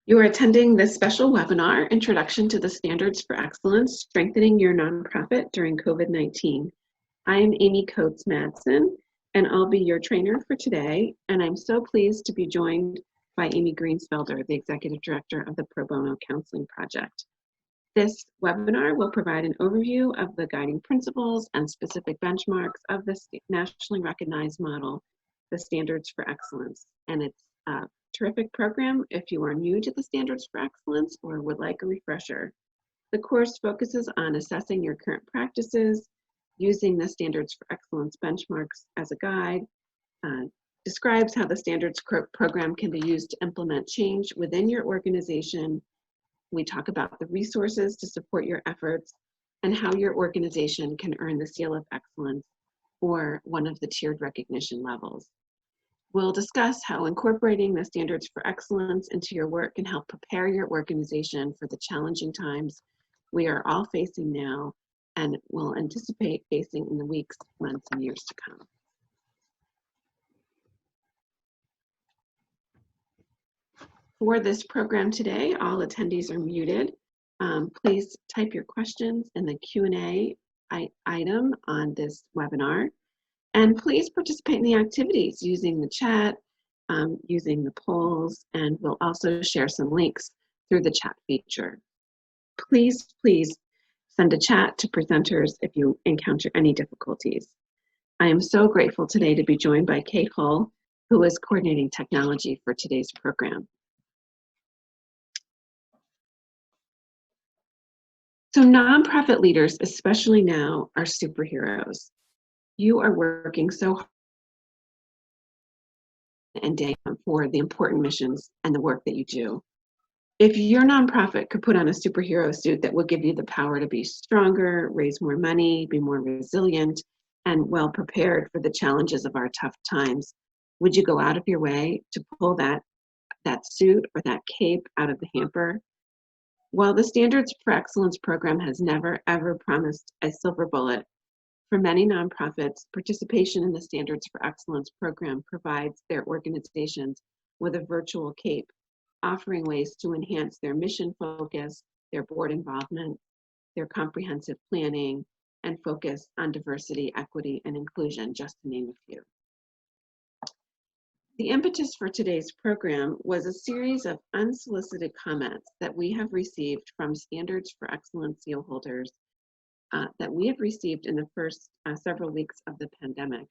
You are attending this special webinar, Introduction to the Standards for Excellence, Strengthening Your Nonprofit During COVID-19. I am Amy Coates-Madsen, and I'll be your trainer for today, and I'm so pleased to be joined by Amy Greensfelder, the Executive Director of the Pro Bono Counseling Project. This webinar will provide an overview of the guiding principles and specific benchmarks of this nationally recognized model, the Standards for Excellence, and it's terrific program if you are new to the Standards for Excellence or would like a refresher. The course focuses on assessing your current practices, using the Standards for Excellence benchmarks as a guide, describes how the Standards program can be used to implement change within your organization. We talk about the resources to support your efforts and how your organization can earn the Seal of Excellence or one of the tiered recognition levels. We'll discuss how incorporating the Standards for Excellence into your work can help prepare your organization for the challenging times we are all facing now and will anticipate facing in the weeks, months, and years to come. For this program today, all attendees are muted. Please type your questions in the Q&A item on this webinar. And please participate in the activities using the chat, using the polls, and we'll also share some links through the chat feature. Please send a chat to presenters if you encounter any difficulties. I am so grateful today to be joined by Kate Hull, who is coordinating technology for today's program. So nonprofit leaders, especially now, are superheroes. You are working so hard and day for the important missions and the work that you do. If your nonprofit could put on a superhero suit that will give you the power to be stronger, raise more money, be more resilient, and well prepared for the challenges of our tough times, would you go out of your way to pull that suit or that cape out of the hamper? While the Standards for Excellence program has never, ever promised a silver bullet, for many nonprofits, participation in the Standards for Excellence program provides their organizations with a virtual cape, offering ways to enhance their mission focus, their board involvement, their comprehensive planning, and focus on diversity, equity, and inclusion, just to name a few. The impetus for today's program was a series of unsolicited comments that we have received from Standards for Excellence seal holders that we have received in the first several weeks of the pandemic.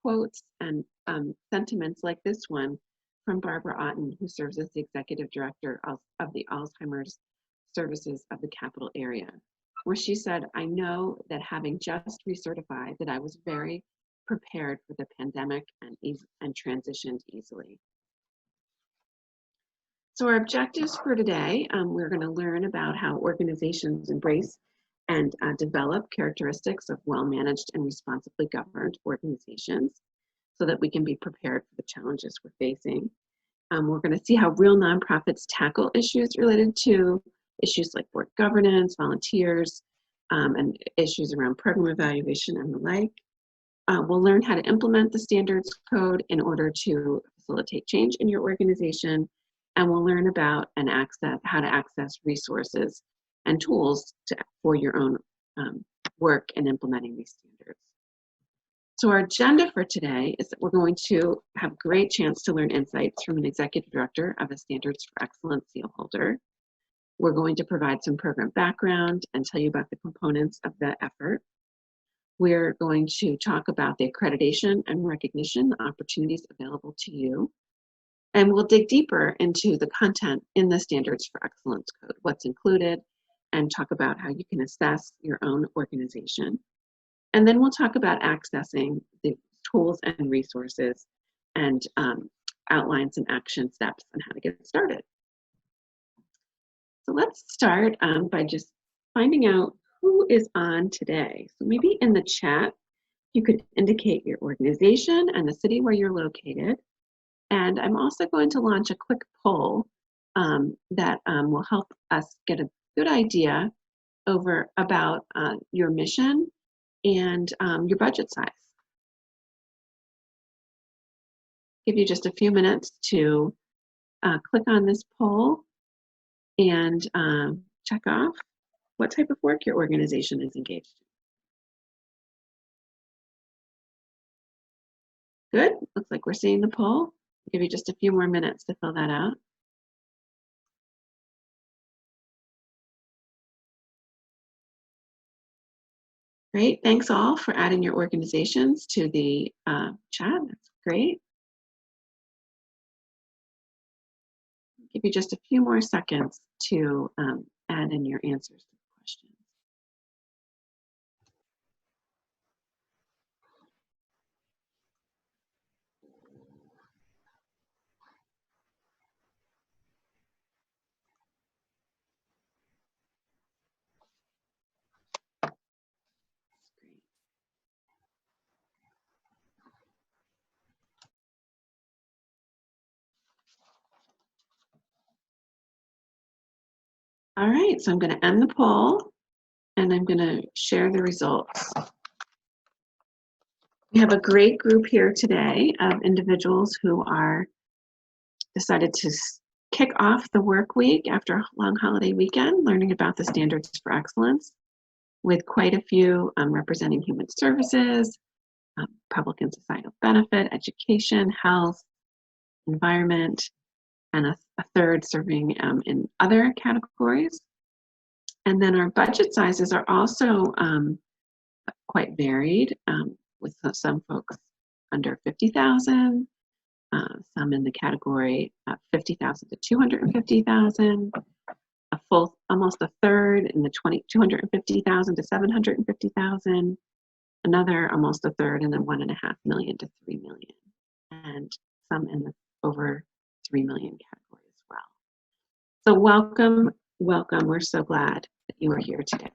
Quotes and sentiments like this one from Barbara Otten, who serves as the Executive Director of the Alzheimer's Services of the Capital Area, where she said, "I know that having just recertified that I was very prepared for the pandemic and transitioned easily." So our objectives for today, we're going to learn about how organizations embrace and develop characteristics of well-managed and responsibly governed organizations so that we can be prepared for the challenges we're facing. We're going to see how real nonprofits tackle issues related to issues like board governance, volunteers, and issues around program evaluation and the like. We'll learn how to implement the standards code in order to facilitate change in your organization, and we'll learn about how to access resources and tools for your own work in implementing these standards. So our agenda for today is that we're going to have a great chance to learn insights from an executive director of a Standards for Excellence seal holder. We're going to provide some program background and tell you about the components of the effort. We're going to talk about the accreditation and recognition opportunities available to you. And we'll dig deeper into the content in the Standards for Excellence code, what's included, and talk about how you can assess your own organization. And then we'll talk about accessing the tools and resources and outline some action steps on how to get started. So let's start by just finding out who is on today. So maybe in the chat, you could indicate your organization and the city where you're located. And I'm also going to launch a quick poll that will help us get a good idea about your mission and your budget size. Give you just a few minutes to click on this poll and check off what type of work your organization is engaged in. Good. Looks like we're seeing the poll. I'll give you just a few more minutes to fill that out. Great. Thanks all for adding your organizations to the chat. That's great. I'll give you just a few more seconds to add in your answers to the questions. All right, so I'm going to end the poll and I'm going to share the results. We have a great group here today of individuals who are decided to kick off the work week after a long holiday weekend, learning about the standards for excellence, with quite a few representing human services, public and societal benefit, education, health, environment, and a third serving in other categories. And then our budget sizes are also quite varied, with some folks under 50,000, some in the category 50,000 to 250,000, a full, almost a third in the 250,000 to 750,000, another almost a third in the 1.5 million to 3 million, and some in the over 3 million category as well. So welcome, welcome. We're so glad that you are here today.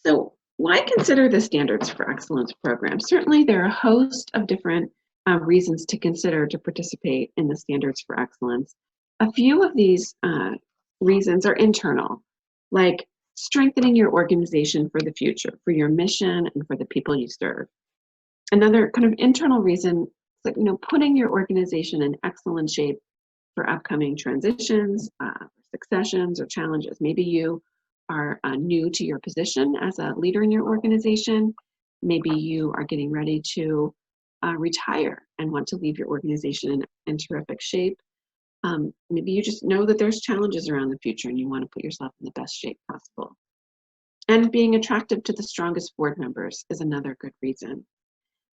So why consider the Standards for Excellence program? Certainly there are a host of different reasons to consider to participate in the Standards for Excellence. A few of these reasons are internal, like strengthening your organization for the future, for your mission and for the people you serve. Another kind of internal reason is that, putting your organization in excellent shape for upcoming transitions, successions, or challenges. Maybe you are new to your position as a leader in your organization. Maybe you are getting ready to retire and want to leave your organization in terrific shape. Maybe you just know that there's challenges around the future and you want to put yourself in the best shape possible. And being attractive to the strongest board members is another good reason.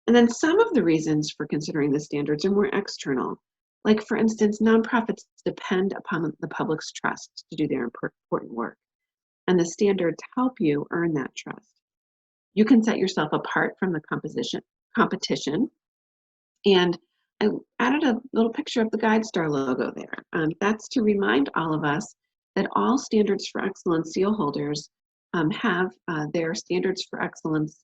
And then some of the reasons for considering the standards are more external. Like, for instance, nonprofits depend upon the public's trust to do their important work. And the standards help you earn that trust. You can set yourself apart from the competition. And I added a little picture of the GuideStar logo there. That's to remind all of us that all Standards for Excellence seal holders have their Standards for Excellence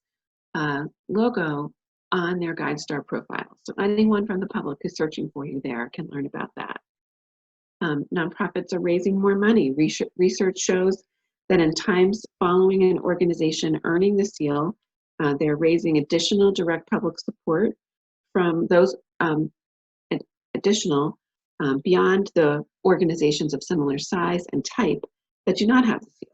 logo on their GuideStar profile. So anyone from the public who's searching for you there can learn about that. Nonprofits are raising more money. Research shows that in times following an organization earning the seal, they're raising additional direct public support from those additional beyond the organizations of similar size and type that do not have the seal.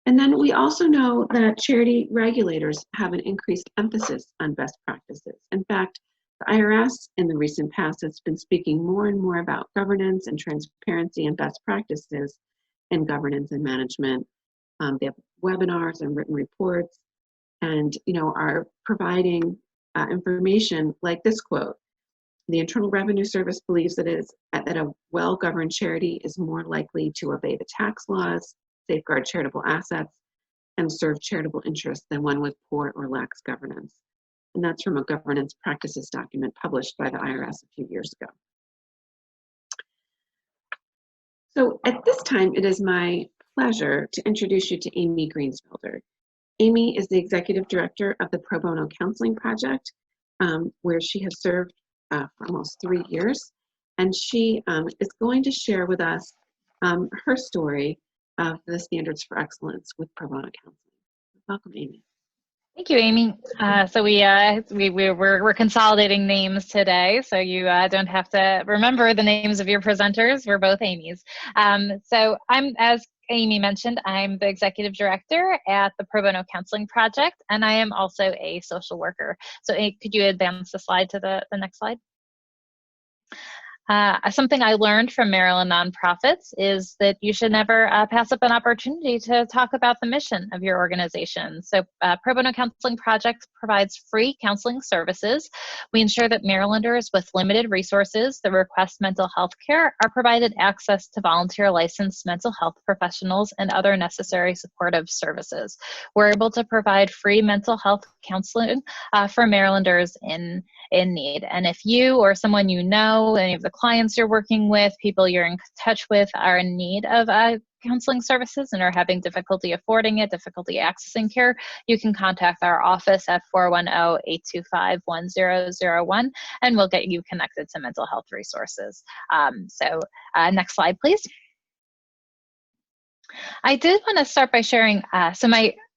And then we also know that charity regulators have an increased emphasis on best practices. In fact, the IRS in the recent past has been speaking more and more about governance and transparency and best practices in governance and management. They have webinars and written reports and are providing information like this quote: "The Internal Revenue Service believes that a well-governed charity is more likely to obey the tax laws, safeguard charitable assets, and serve charitable interests than one with poor or lax governance." And that's from a governance practices document published by the IRS a few years ago. So at this time, it is my pleasure to introduce you to Amy Greensfelder. Amy is the executive director of the Pro Bono Counseling Project, where she has served for almost 3 years. And she is going to share with us her story of the Standards for Excellence with Pro Bono Counseling. Welcome, Amy. Thank you, Amy. We're consolidating names today, so you don't have to remember the names of your presenters. We're both Amy's. So as Amy mentioned, I'm the executive director at the Pro Bono Counseling Project, and I am also a social worker. So could you advance the slide to the next slide? Something I learned from Maryland nonprofits is that you should never pass up an opportunity to talk about the mission of your organization. So Pro Bono Counseling Project provides free counseling services. We ensure that Marylanders with limited resources that request mental health care are provided access to volunteer licensed mental health professionals and other necessary supportive services. We're able to provide free mental health counseling for Marylanders in need. And if you or someone you know, any of the clients you're working with, people you're in touch with are in need of counseling services and are having difficulty affording it, difficulty accessing care, you can contact our office at 410-825-1001 and we'll get you connected to mental health resources. Next slide, please. I did want to start by sharing,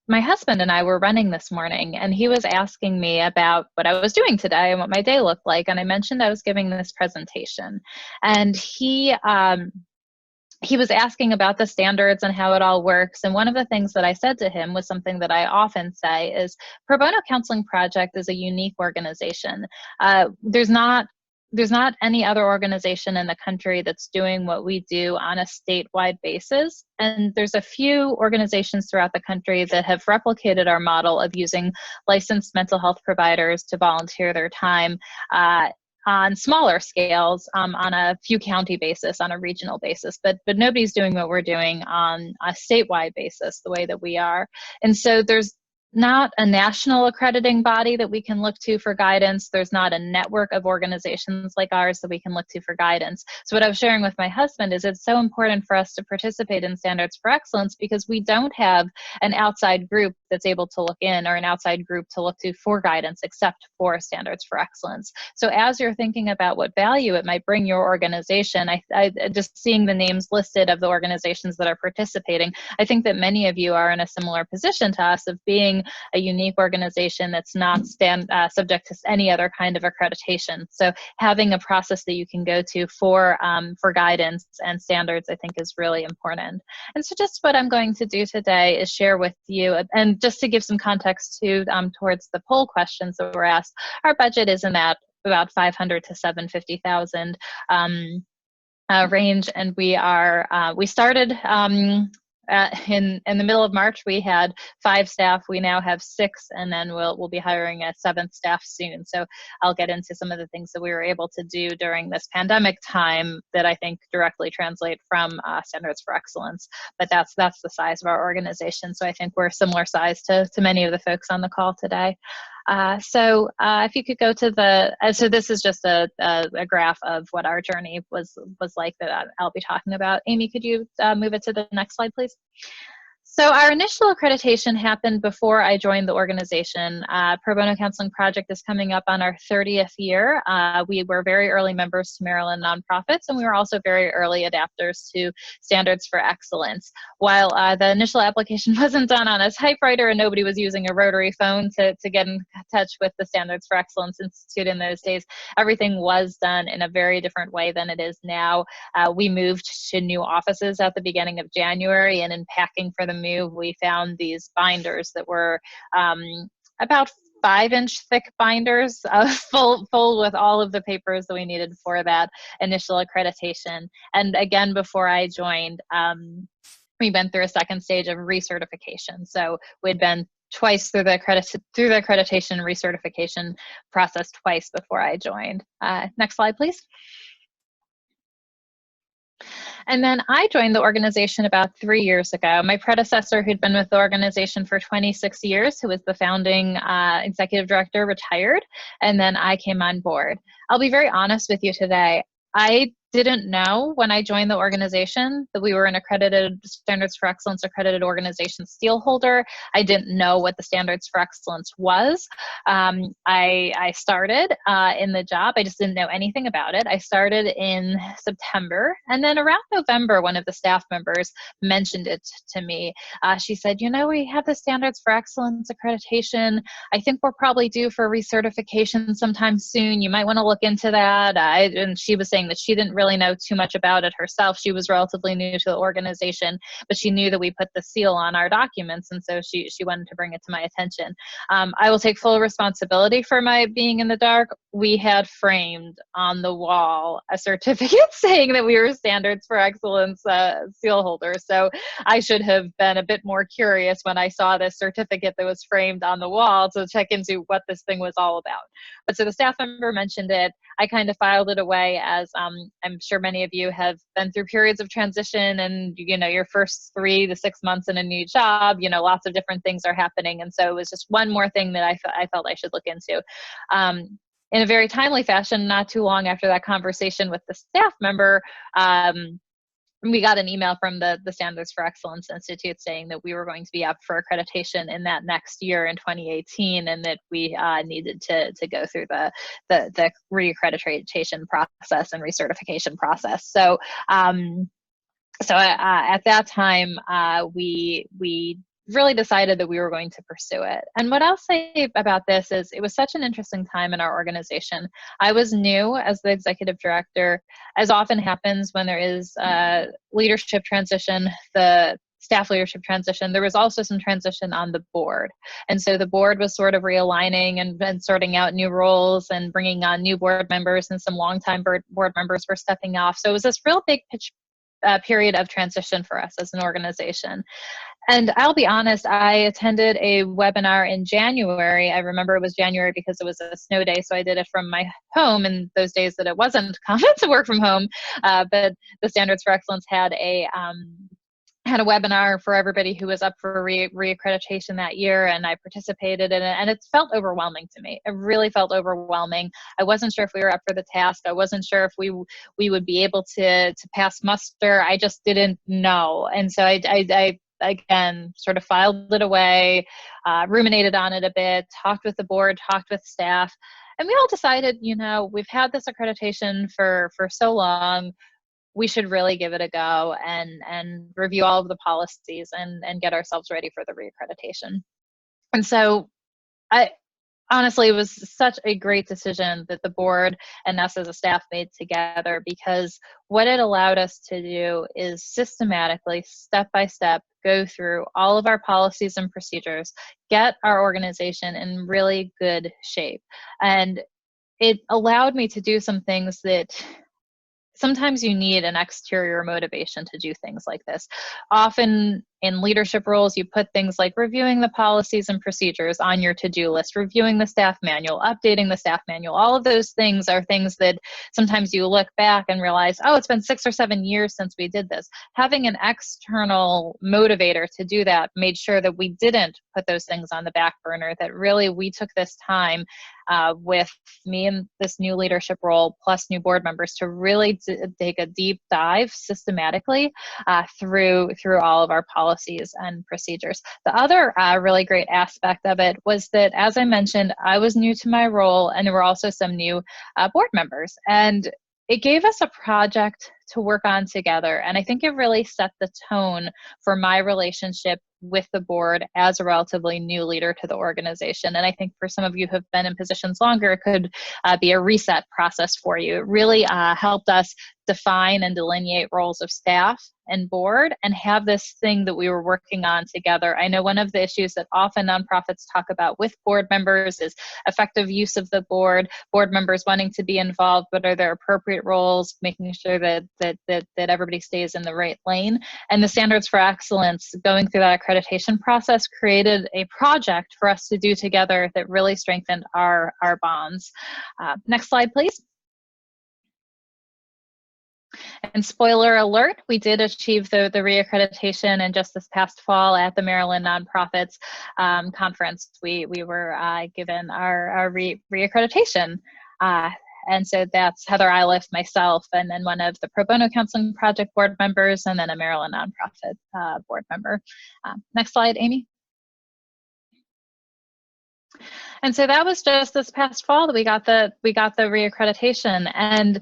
my husband and I were running this morning and he was asking me about what I was doing today and what my day looked like. And I mentioned I was giving this presentation and he was asking about the standards and how it all works. And one of the things that I said to him was something that I often say is Pro Bono Counseling Project is a unique organization. There's not any other organization in the country that's doing what we do on a statewide basis. And there's a few organizations throughout the country that have replicated our model of using licensed mental health providers to volunteer their time on smaller scales, on a few county basis, on a regional basis, but nobody's doing what we're doing on a statewide basis the way that we are. And so there's not a national accrediting body that we can look to for guidance. There's not a network of organizations like ours that we can look to for guidance. So what I was sharing with my husband is it's so important for us to participate in Standards for Excellence because we don't have an outside group that's able to look in or an outside group to look to for guidance except for Standards for Excellence. So as you're thinking about what value it might bring your organization, I just seeing the names listed of the organizations that are participating, I think that many of you are in a similar position to us of being a unique organization that's not subject to any other kind of accreditation. So having a process that you can go to for guidance and standards, I think is really important. And so just what I'm going to do today is share with you, and just to give some context to towards the poll questions that were asked, our budget is in that about 500 to 750,000 range, and we started in the middle of March. We had 5 staff. We now have 6, and then we'll be hiring a 7th staff soon. So I'll get into some of the things that we were able to do during this pandemic time that I think directly translate from Standards for Excellence. But that's the size of our organization. So I think we're similar size to many of the folks on the call today. If you could go to so this is just a graph of what our journey was like that I'll be talking about. Amy, could you move it to the next slide, please? So our initial accreditation happened before I joined the organization. Pro Bono Counseling Project is coming up on our 30th year. We were very early members to Maryland nonprofits, and we were also very early adapters to Standards for Excellence. While the initial application wasn't done on a typewriter and nobody was using a rotary phone to get in touch with the Standards for Excellence Institute in those days, everything was done in a very different way than it is now. We moved to new offices at the beginning of January, and in packing for the move, we found these binders that were about 5-inch thick binders full with all of the papers that we needed for that initial accreditation. And again, before I joined, we went through a second stage of recertification. So we'd been twice through the accreditation recertification process twice before I joined. Next slide, please. And then I joined the organization about 3 years ago. My predecessor, who'd been with the organization for 26 years, who was the founding executive director, retired, and then I came on board. I'll be very honest with you today. I didn't know when I joined the organization that we were an accredited Standards for Excellence accredited organization seal holder. I didn't know what the Standards for Excellence was. I started in the job. I just didn't know anything about it. I started in September, and then around November, one of the staff members mentioned it to me. She said, you know, we have the Standards for Excellence accreditation. I think we're probably due for recertification sometime soon. You might want to look into that. And she was saying that she didn't really know too much about it herself. She was relatively new to the organization, but she knew that we put the seal on our documents, and so she wanted to bring it to my attention. I will take full responsibility for my being in the dark. We had framed on the wall a certificate saying that we were Standards for Excellence seal holders. So I should have been a bit more curious when I saw this certificate that was framed on the wall to check into what this thing was all about. But so the staff member mentioned it. I kind of filed it away, as I'm sure many of you have been through periods of transition, and you know, your first 3 to 6 months in a new job, you know, lots of different things are happening. And so it was just one more thing that I felt I should look into. In a very timely fashion, not too long after that conversation with the staff member, we got an email from the Standards for Excellence Institute saying that we were going to be up for accreditation in that next year in 2018, and that we needed to go through the reaccreditation process and recertification process. So at that time, we really decided that we were going to pursue it. And what I'll say about this is it was such an interesting time in our organization. I was new as the executive director. As often happens when there is leadership transition, the staff leadership transition, there was also some transition on the board. And so the board was sort of realigning and sorting out new roles and bringing on new board members, and some longtime board members were stepping off. So it was this real big period of transition for us as an organization. And I'll be honest, I attended a webinar in January. I remember it was January because it was a snow day, so I did it from my home in those days that it wasn't common to work from home. But the Standards for Excellence had a webinar for everybody who was up for reaccreditation that year, and I participated in it, and it felt overwhelming to me. It really felt overwhelming. I wasn't sure if we were up for the task. I wasn't sure if we would be able to pass muster. I just didn't know. And so I again sort of filed it away, ruminated on it a bit, talked with the board, talked with staff, and we all decided, you know, we've had this accreditation for so long. We should really give it a go and review all of the policies and get ourselves ready for the reaccreditation. And so honestly, it was such a great decision that the board and us as a staff made together, because what it allowed us to do is systematically, step by step, go through all of our policies and procedures, get our organization in really good shape. And it allowed me to do some things that sometimes you need an exterior motivation to do things like this. Often in leadership roles, you put things like reviewing the policies and procedures on your to-do list, reviewing the staff manual, updating the staff manual. All of those things are things that sometimes you look back and realize, oh, it's been 6 or 7 years since we did this. Having an external motivator to do that made sure that we didn't put those things on the back burner, that really we took this time with me in this new leadership role, plus new board members, to really take a deep dive systematically through all of our policies and procedures. The other really great aspect of it was that, as I mentioned, I was new to my role, and there were also some new board members, and it gave us a project to work on together. And I think it really set the tone for my relationship with the board as a relatively new leader to the organization. And I think for some of you who have been in positions longer, it could be a reset process for you. It really helped us define and delineate roles of staff and board and have this thing that we were working on together. I know one of the issues that often nonprofits talk about with board members is effective use of the board members wanting to be involved, but are there appropriate roles, making sure that everybody stays in the right lane. And the Standards for Excellence, going through that accreditation process, created a project for us to do together that really strengthened our bonds. Next slide, please. And spoiler alert, we did achieve the reaccreditation, and just this past fall at the Maryland Nonprofits Conference, we were given our reaccreditation. And so that's Heather Iliff, myself, and then one of the Pro Bono Counseling Project board members, and then a Maryland nonprofit board member. Next slide, Amy. And so that was just this past fall that we got the reaccreditation, and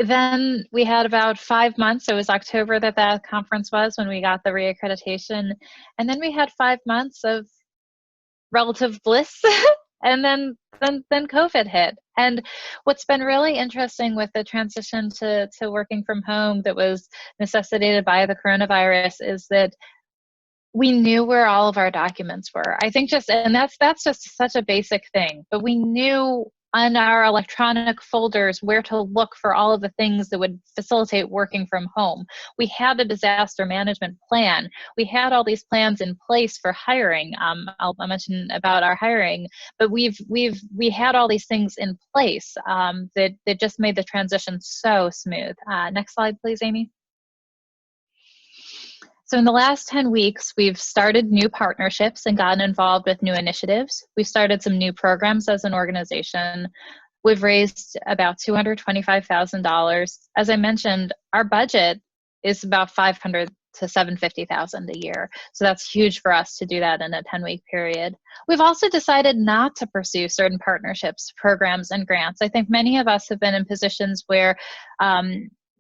then we had about 5 months. So it was October that conference was when we got the reaccreditation, and then we had 5 months of relative bliss, and then COVID hit. And what's been really interesting with the transition to working from home that was necessitated by the coronavirus is that we knew where all of our documents were. I think and that's just such a basic thing, but we knew on our electronic folders where to look for all of the things that would facilitate working from home. We had a disaster management plan. We had all these plans in place for hiring. I'll mention about our hiring, but we had all these things in place that just made the transition so smooth. Next slide, please, Amy. So in the last 10 weeks, we've started new partnerships and gotten involved with new initiatives. We've started some new programs as an organization. We've raised about $225,000. As I mentioned, our budget is about $500,000 to $750,000 a year. So that's huge for us to do that in a 10-week period. We've also decided not to pursue certain partnerships, programs, and grants. I think many of us have been in positions where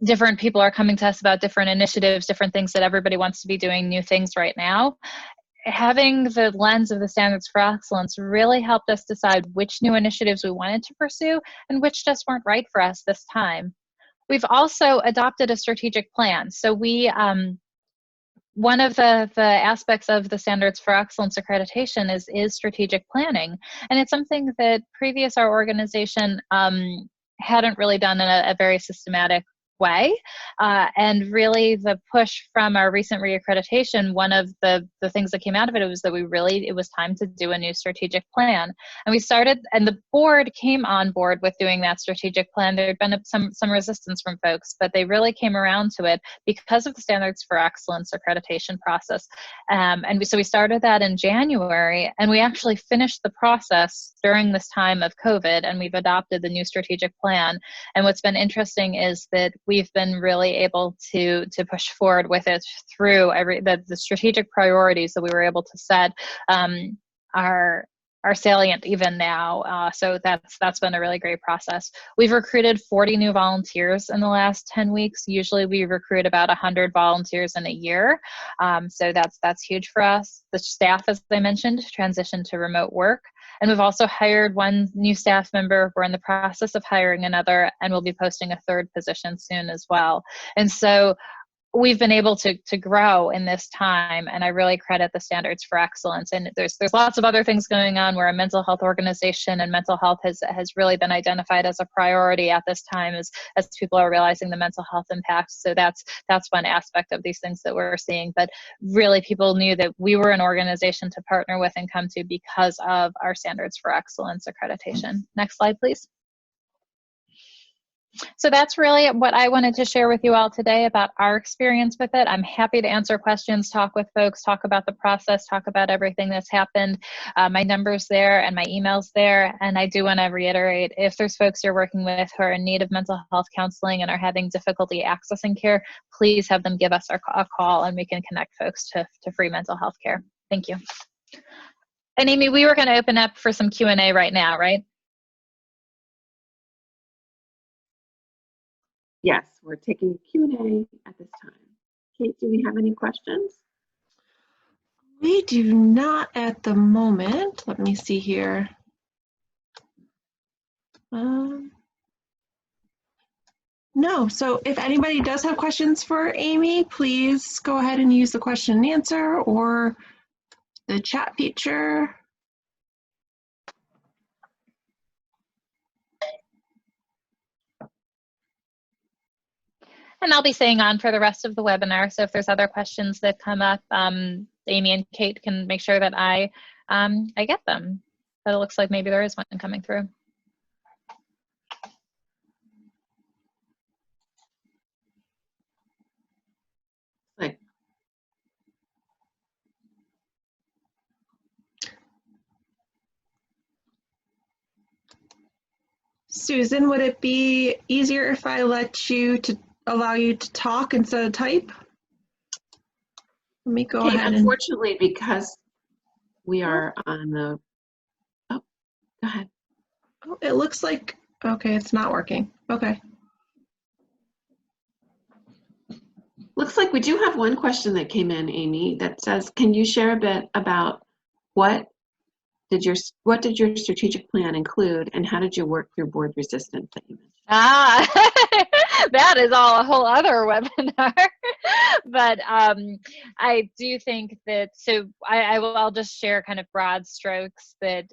different people are coming to us about different initiatives, different things that everybody wants to be doing, new things right now. Having the lens of the Standards for Excellence really helped us decide which new initiatives we wanted to pursue and which just weren't right for us this time. We've also adopted a strategic plan. So one of the aspects of the Standards for Excellence accreditation is strategic planning. And it's something that our organization hadn't really done in a very systematic way. And really the push from our recent reaccreditation, one of the things that came out of it was that it was time to do a new strategic plan. And we started, and the board came on board with doing that strategic plan. There had been some resistance from folks, but they really came around to it because of the Standards for Excellence accreditation process. So we started that in January, and we actually finished the process during this time of COVID, and we've adopted the new strategic plan. And what's been interesting is that we've been really able to push forward with it through the strategic priorities that we were able to set are salient even now. So that's been a really great process. We've recruited 40 new volunteers in the last 10 weeks. Usually we recruit about 100 volunteers in a year. So that's huge for us. The staff, as I mentioned, transitioned to remote work. And we've also hired one new staff member. We're in the process of hiring another, and we'll be posting a third position soon as well. And so we've been able to grow in this time, and I really credit the Standards for Excellence. And there's lots of other things going on. We're a mental health organization, and mental health has really been identified as a priority at this time as people are realizing the mental health impacts. So that's one aspect of these things that we're seeing. But really, people knew that we were an organization to partner with and come to because of our Standards for Excellence accreditation. Next slide, please. So that's really what I wanted to share with you all today about our experience with it. I'm happy to answer questions, talk with folks, talk about the process, talk about everything that's happened. My number's there and my email's there. And I do want to reiterate, if there's folks you're working with who are in need of mental health counseling and are having difficulty accessing care, please have them give us a call, and we can connect folks to free mental health care. Thank you. And Amy, we were going to open up for some Q&A right now, right? Yes, we're taking Q&A at this time. Kate, do we have any questions? We do not at the moment. Let me see here. No, so if anybody does have questions for Amy, please go ahead and use the question and answer or the chat feature. And I'll be staying on for the rest of the webinar. So if there's other questions that come up, Amy and Kate can make sure that I get them. But it looks like maybe there is one coming through. Right. Susan, would it be easier if I allow you to talk instead of type? Let me go Okay, ahead and, unfortunately, because we are on the, oh, go ahead. oh, it looks like, okay, it's not working. Okay. Looks like we do have one question that came in, Amy, that says, can you share a bit about what did your strategic plan include, and how did you work through board resistance that you mentioned? Ah, that is all a whole other webinar. But I do think that, so I'll just share kind of broad strokes that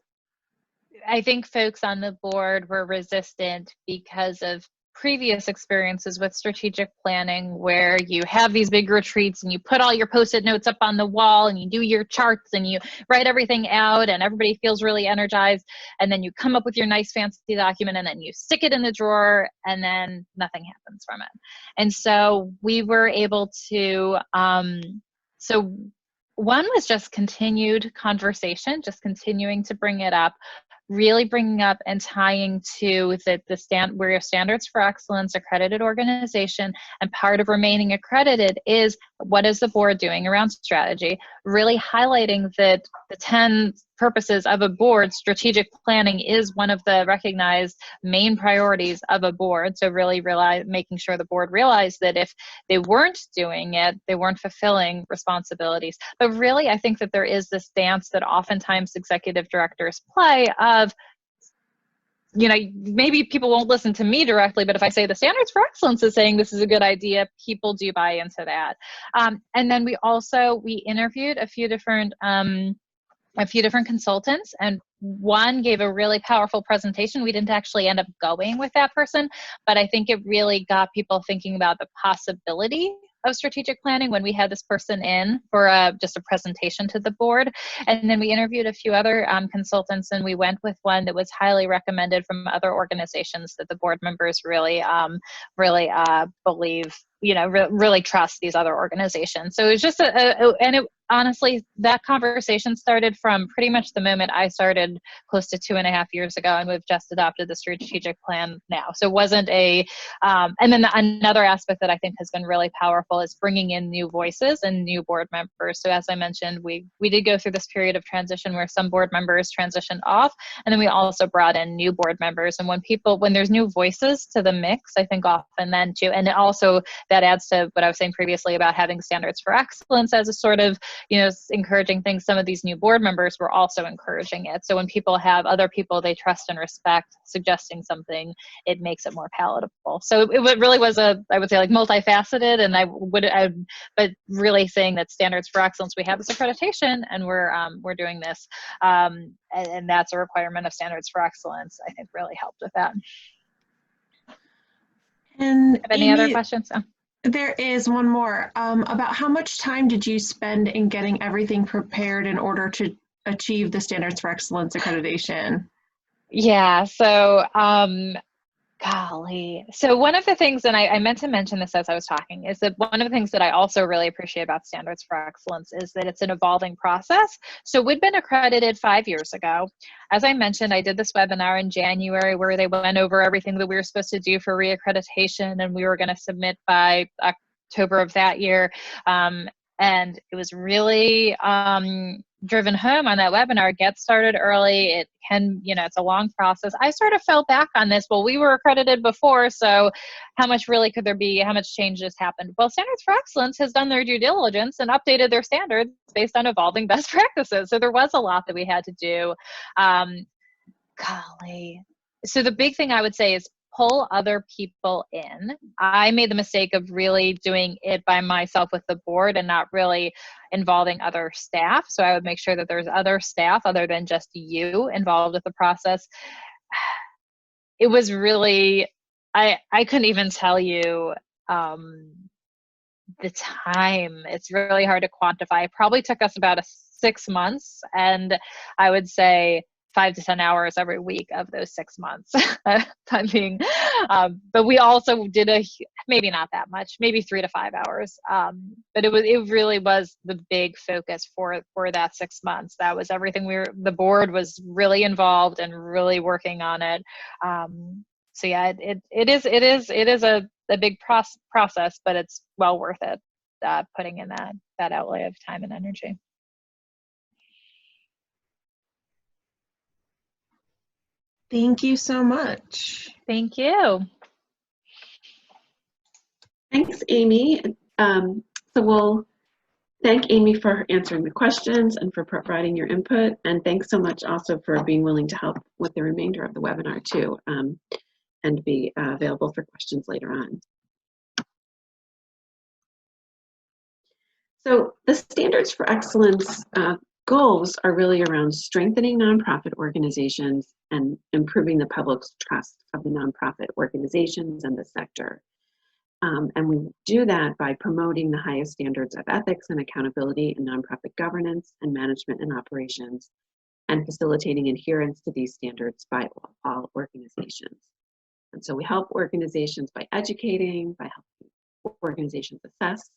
I think folks on the board were resistant because of previous experiences with strategic planning, where you have these big retreats and you put all your post-it notes up on the wall and you do your charts and you write everything out and everybody feels really energized, and then you come up with your nice fancy document and then you stick it in the drawer and then nothing happens from it. And so we were able to so one was just continued conversation, just continuing to bring it up, really bringing up and tying to we're a Standards for Excellence accredited organization, and part of remaining accredited is what is the board doing around strategy, really highlighting that the 10 purposes of a board, strategic planning is one of the recognized main priorities of a board. So really making sure the board realized that if they weren't doing it, they weren't fulfilling responsibilities. But really, I think that there is this dance that oftentimes executive directors play of, you know, maybe people won't listen to me directly, but if I say the Standards for Excellence is saying this is a good idea, people do buy into that. And then we interviewed a few different consultants, and one gave a really powerful presentation. We didn't actually end up going with that person, but I think it really got people thinking about the possibility of strategic planning when we had this person in for just a presentation to the board. And then we interviewed a few other consultants, and we went with one that was highly recommended from other organizations that the board members really believe, really trust these other organizations. So it was just honestly, that conversation started from pretty much the moment I started close to 2.5 years ago, and we've just adopted the strategic plan now. So it wasn't and then another aspect that I think has been really powerful is bringing in new voices and new board members. So as I mentioned, we did go through this period of transition where some board members transitioned off, and then we also brought in new board members. And when there's new voices to the mix, I think often then too, and also that adds to what I was saying previously about having Standards for Excellence as a sort of, encouraging things. Some of these new board members were also encouraging it. So when people have other people they trust and respect suggesting something, it makes it more palatable. So it really was I would say, like, multifaceted, and but really saying that Standards for Excellence, we have this accreditation and we're doing this, and that's a requirement of Standards for Excellence, I think really helped with that. And have any other questions? There is one more. About how much time did you spend in getting everything prepared in order to achieve the Standards for Excellence accreditation? Yeah, so golly. So one of the things, and I meant to mention this as I was talking, is that one of the things that I also really appreciate about Standards for Excellence is that it's an evolving process. So we'd been accredited 5 years ago. As I mentioned, I did this webinar in January where they went over everything that we were supposed to do for reaccreditation, and we were going to submit by October of that year. And it was really driven home on that webinar. Get started early. It can, it's a long process. I sort of fell back on this. Well, we were accredited before, so how much really could there be? How much change has happened? Well, Standards for Excellence has done their due diligence and updated their standards based on evolving best practices. So there was a lot that we had to do. Golly. So the big thing I would say is pull other people in. I made the mistake of really doing it by myself with the board and not really involving other staff. So I would make sure that there's other staff other than just you involved with the process. It was really, I couldn't even tell you the time. It's really hard to quantify. It probably took us about 6 months, and I would say 5 to 10 hours every week of those 6 months. But we also did maybe not that much, maybe 3 to 5 hours. But it really was the big focus for that 6 months. That was everything. The board was really involved and really working on it. So yeah, it is a big process, but it's well worth it, putting in that outlay of time and energy. Thank you so much. Thank you. Thanks, Amy. So we'll thank Amy for answering the questions and for providing your input. And thanks so much also for being willing to help with the remainder of the webinar too, and be available for questions later on. So the Standards for Excellence goals are really around strengthening nonprofit organizations and improving the public's trust of the nonprofit organizations and the sector. And we do that by promoting the highest standards of ethics and accountability in nonprofit governance and management and operations, and facilitating adherence to these standards by all organizations. And so we help organizations by educating, by helping organizations assess,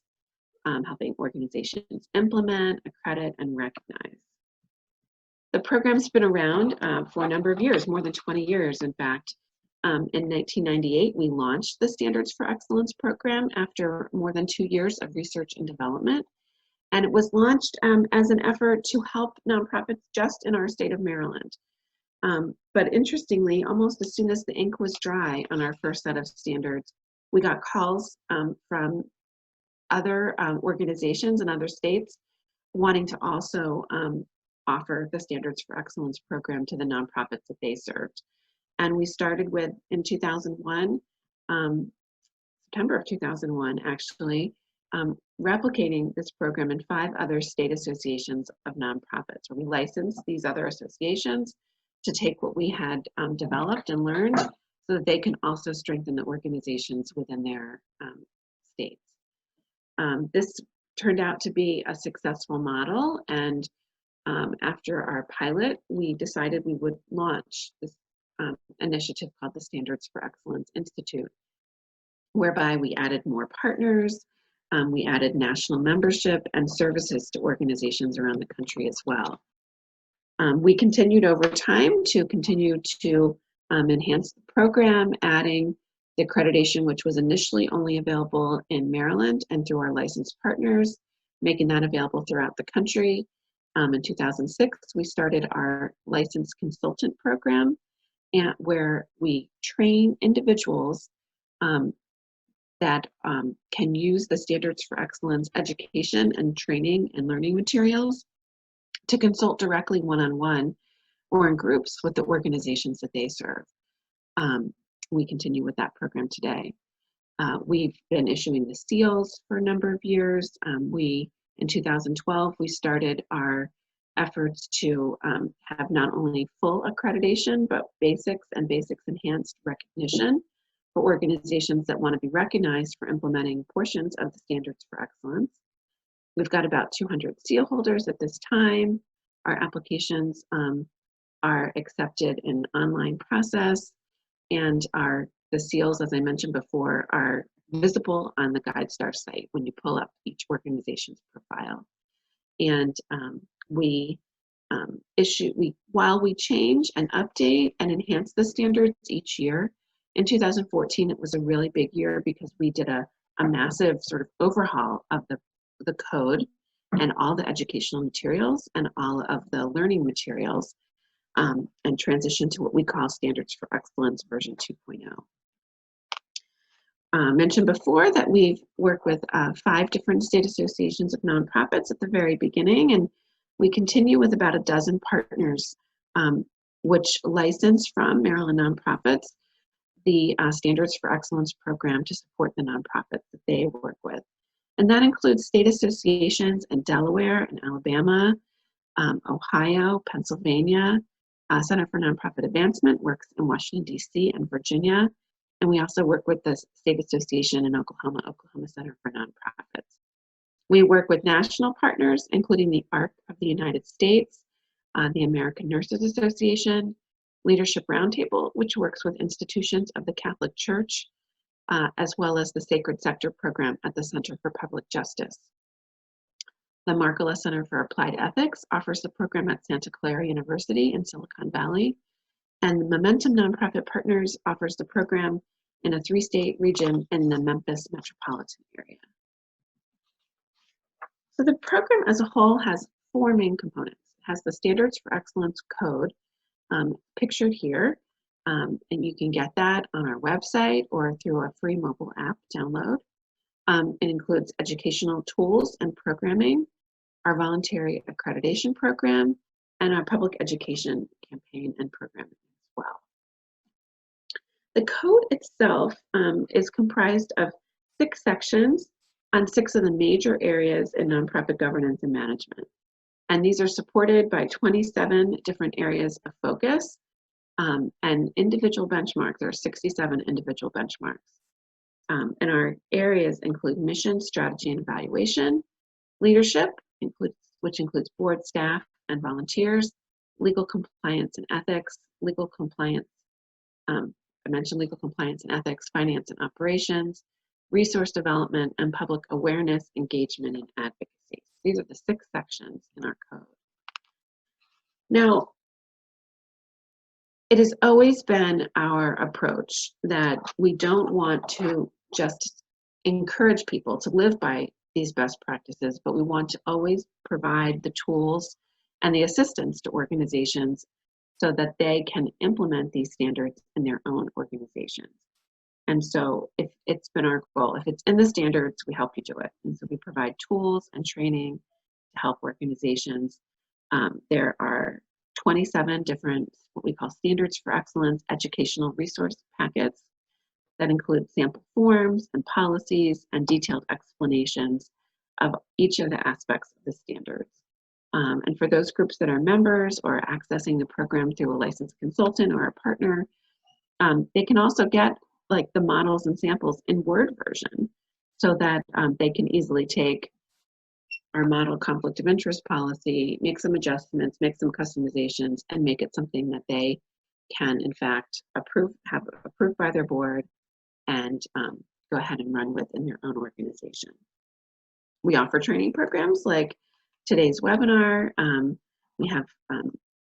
helping organizations implement, accredit, and recognize. The program's been around for a number of years, more than 20 years, in fact. In 1998, we launched the Standards for Excellence program after more than 2 years of research and development. And it was launched as an effort to help nonprofits just in our state of Maryland. But interestingly, almost as soon as the ink was dry on our first set of standards, we got calls from other organizations in other states wanting to also offer the Standards for Excellence program to the nonprofits that they served. And we started with, in 2001, September of 2001, actually, replicating this program in 5 other state associations of nonprofits, where we licensed these other associations to take what we had developed and learned so that they can also strengthen the organizations within their states. This turned out to be a successful model, and after our pilot, we decided we would launch this initiative called the Standards for Excellence Institute, whereby we added more partners, we added national membership and services to organizations around the country as well. We continued over time to continue to enhance the program, adding the accreditation, which was initially only available in Maryland and through our licensed partners, making that available throughout the country. In 2006, we started our licensed consultant program, where we train individuals that can use the Standards for Excellence education and training and learning materials to consult directly one-on-one or in groups with the organizations that they serve. We continue with that program today. We've been issuing the seals for a number of years. In 2012, we started our efforts to have not only full accreditation, but basics and basics enhanced recognition for organizations that want to be recognized for implementing portions of the Standards for Excellence. We've got about 200 seal holders at this time. Our applications are accepted in online process, and the seals, as I mentioned before, are visible on the GuideStar site when you pull up each organization's profile. And while we change and update and enhance the standards each year, in 2014 it was a really big year because we did a massive sort of overhaul of the code and all the educational materials and all of the learning materials, and transitioned to what we call Standards for Excellence version 2.0. Mentioned before that we've worked with 5 different state associations of nonprofits at the very beginning, and we continue with about a dozen partners which license from Maryland nonprofits the Standards for Excellence program to support the nonprofits that they work with. And that includes state associations in Delaware and Alabama, Ohio, Pennsylvania. Center for Nonprofit Advancement works in Washington, D.C. and Virginia. And we also work with the State Association in Oklahoma, Oklahoma Center for Nonprofits. We work with national partners, including the ARC of the United States, the American Nurses Association, Leadership Roundtable, which works with institutions of the Catholic Church, as well as the Sacred Sector program at the Center for Public Justice. The Markkula Center for Applied Ethics offers the program at Santa Clara University in Silicon Valley. And Momentum Nonprofit Partners offers the program in a 3-state region in the Memphis metropolitan area. So the program as a whole has 4 main components. It has the Standards for Excellence code pictured here, and you can get that on our website or through a free mobile app download. It includes educational tools and programming, our voluntary accreditation program, and our public education campaign and programming as well. The code itself is comprised of 6 sections on 6 of the major areas in nonprofit governance and management. And these are supported by 27 different areas of focus and individual benchmarks. There are 67 individual benchmarks. And our areas include mission, strategy, and evaluation, leadership, which includes board staff and volunteers, legal compliance and ethics, legal compliance, I mentioned legal compliance and ethics, finance and operations, resource development, and public awareness, engagement, and advocacy. These are the 6 sections in our code. Now, it has always been our approach that we don't want to just encourage people to live by these best practices, but we want to always provide the tools and the assistance to organizations so that they can implement these standards in their own organizations. And so it's been our goal. If it's in the standards, we help you do it. And so we provide tools and training to help organizations. There are 27 different, what we call standards for excellence, educational resource packets that include sample forms and policies and detailed explanations of each of the aspects of the standards. And for those groups that are members or accessing the program through a licensed consultant or a partner, they can also get like the models and samples in Word version so that they can easily take our model conflict of interest policy, make some adjustments, make some customizations, and make it something that they can in fact have approved by their board and go ahead and run with in their own organization. We offer training programs like today's webinar. We have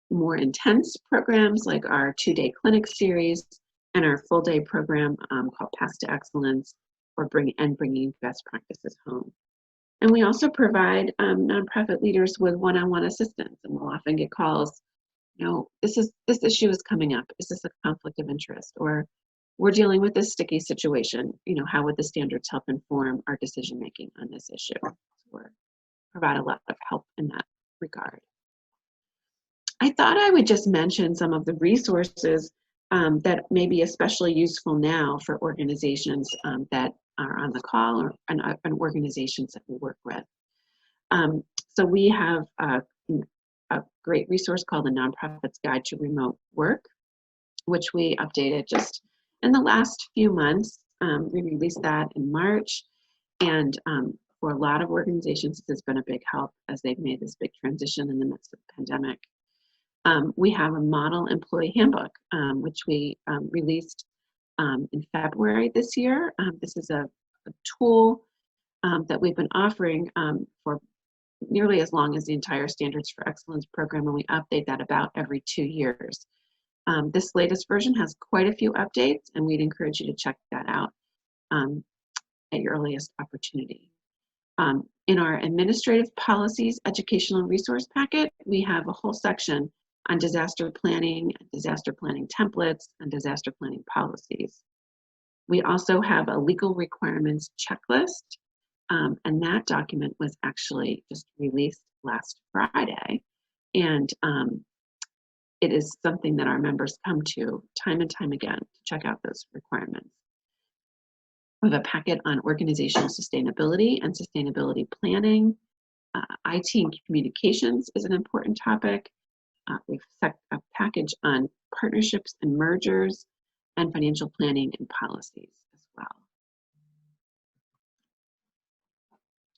more intense programs like our 2-day clinic series and our full-day program called Path to Excellence, or bringing best practices home. And we also provide nonprofit leaders with one-on-one assistance, and we'll often get calls, you know, this issue is coming up. Is this a conflict of interest? Or we're dealing with this sticky situation. You know, how would the standards help inform our decision-making on this issue? So we provide a lot of help in that regard. I thought I would just mention some of the resources that may be especially useful now for organizations that are on the call or and organizations that we work with. So we have a great resource called the Nonprofit's Guide to Remote Work, which we updated just in the last few months. We released that in March, and for a lot of organizations, this has been a big help as they've made this big transition in the midst of the pandemic. We have a model employee handbook, which we released in February this year. This is a tool that we've been offering for nearly as long as the entire Standards for Excellence program, and we update that about every 2 years. This latest version has quite a few updates, and we'd encourage you to check that out at your earliest opportunity. In our Administrative Policies Educational Resource Packet, we have a whole section on disaster planning templates, and disaster planning policies. We also have a legal requirements checklist, and that document was actually just released last Friday. And it is something that our members come to time and time again to check out those requirements. We have a packet on organizational sustainability and sustainability planning. IT and communications is an important topic. We've set a package on partnerships and mergers and financial planning and policies as well.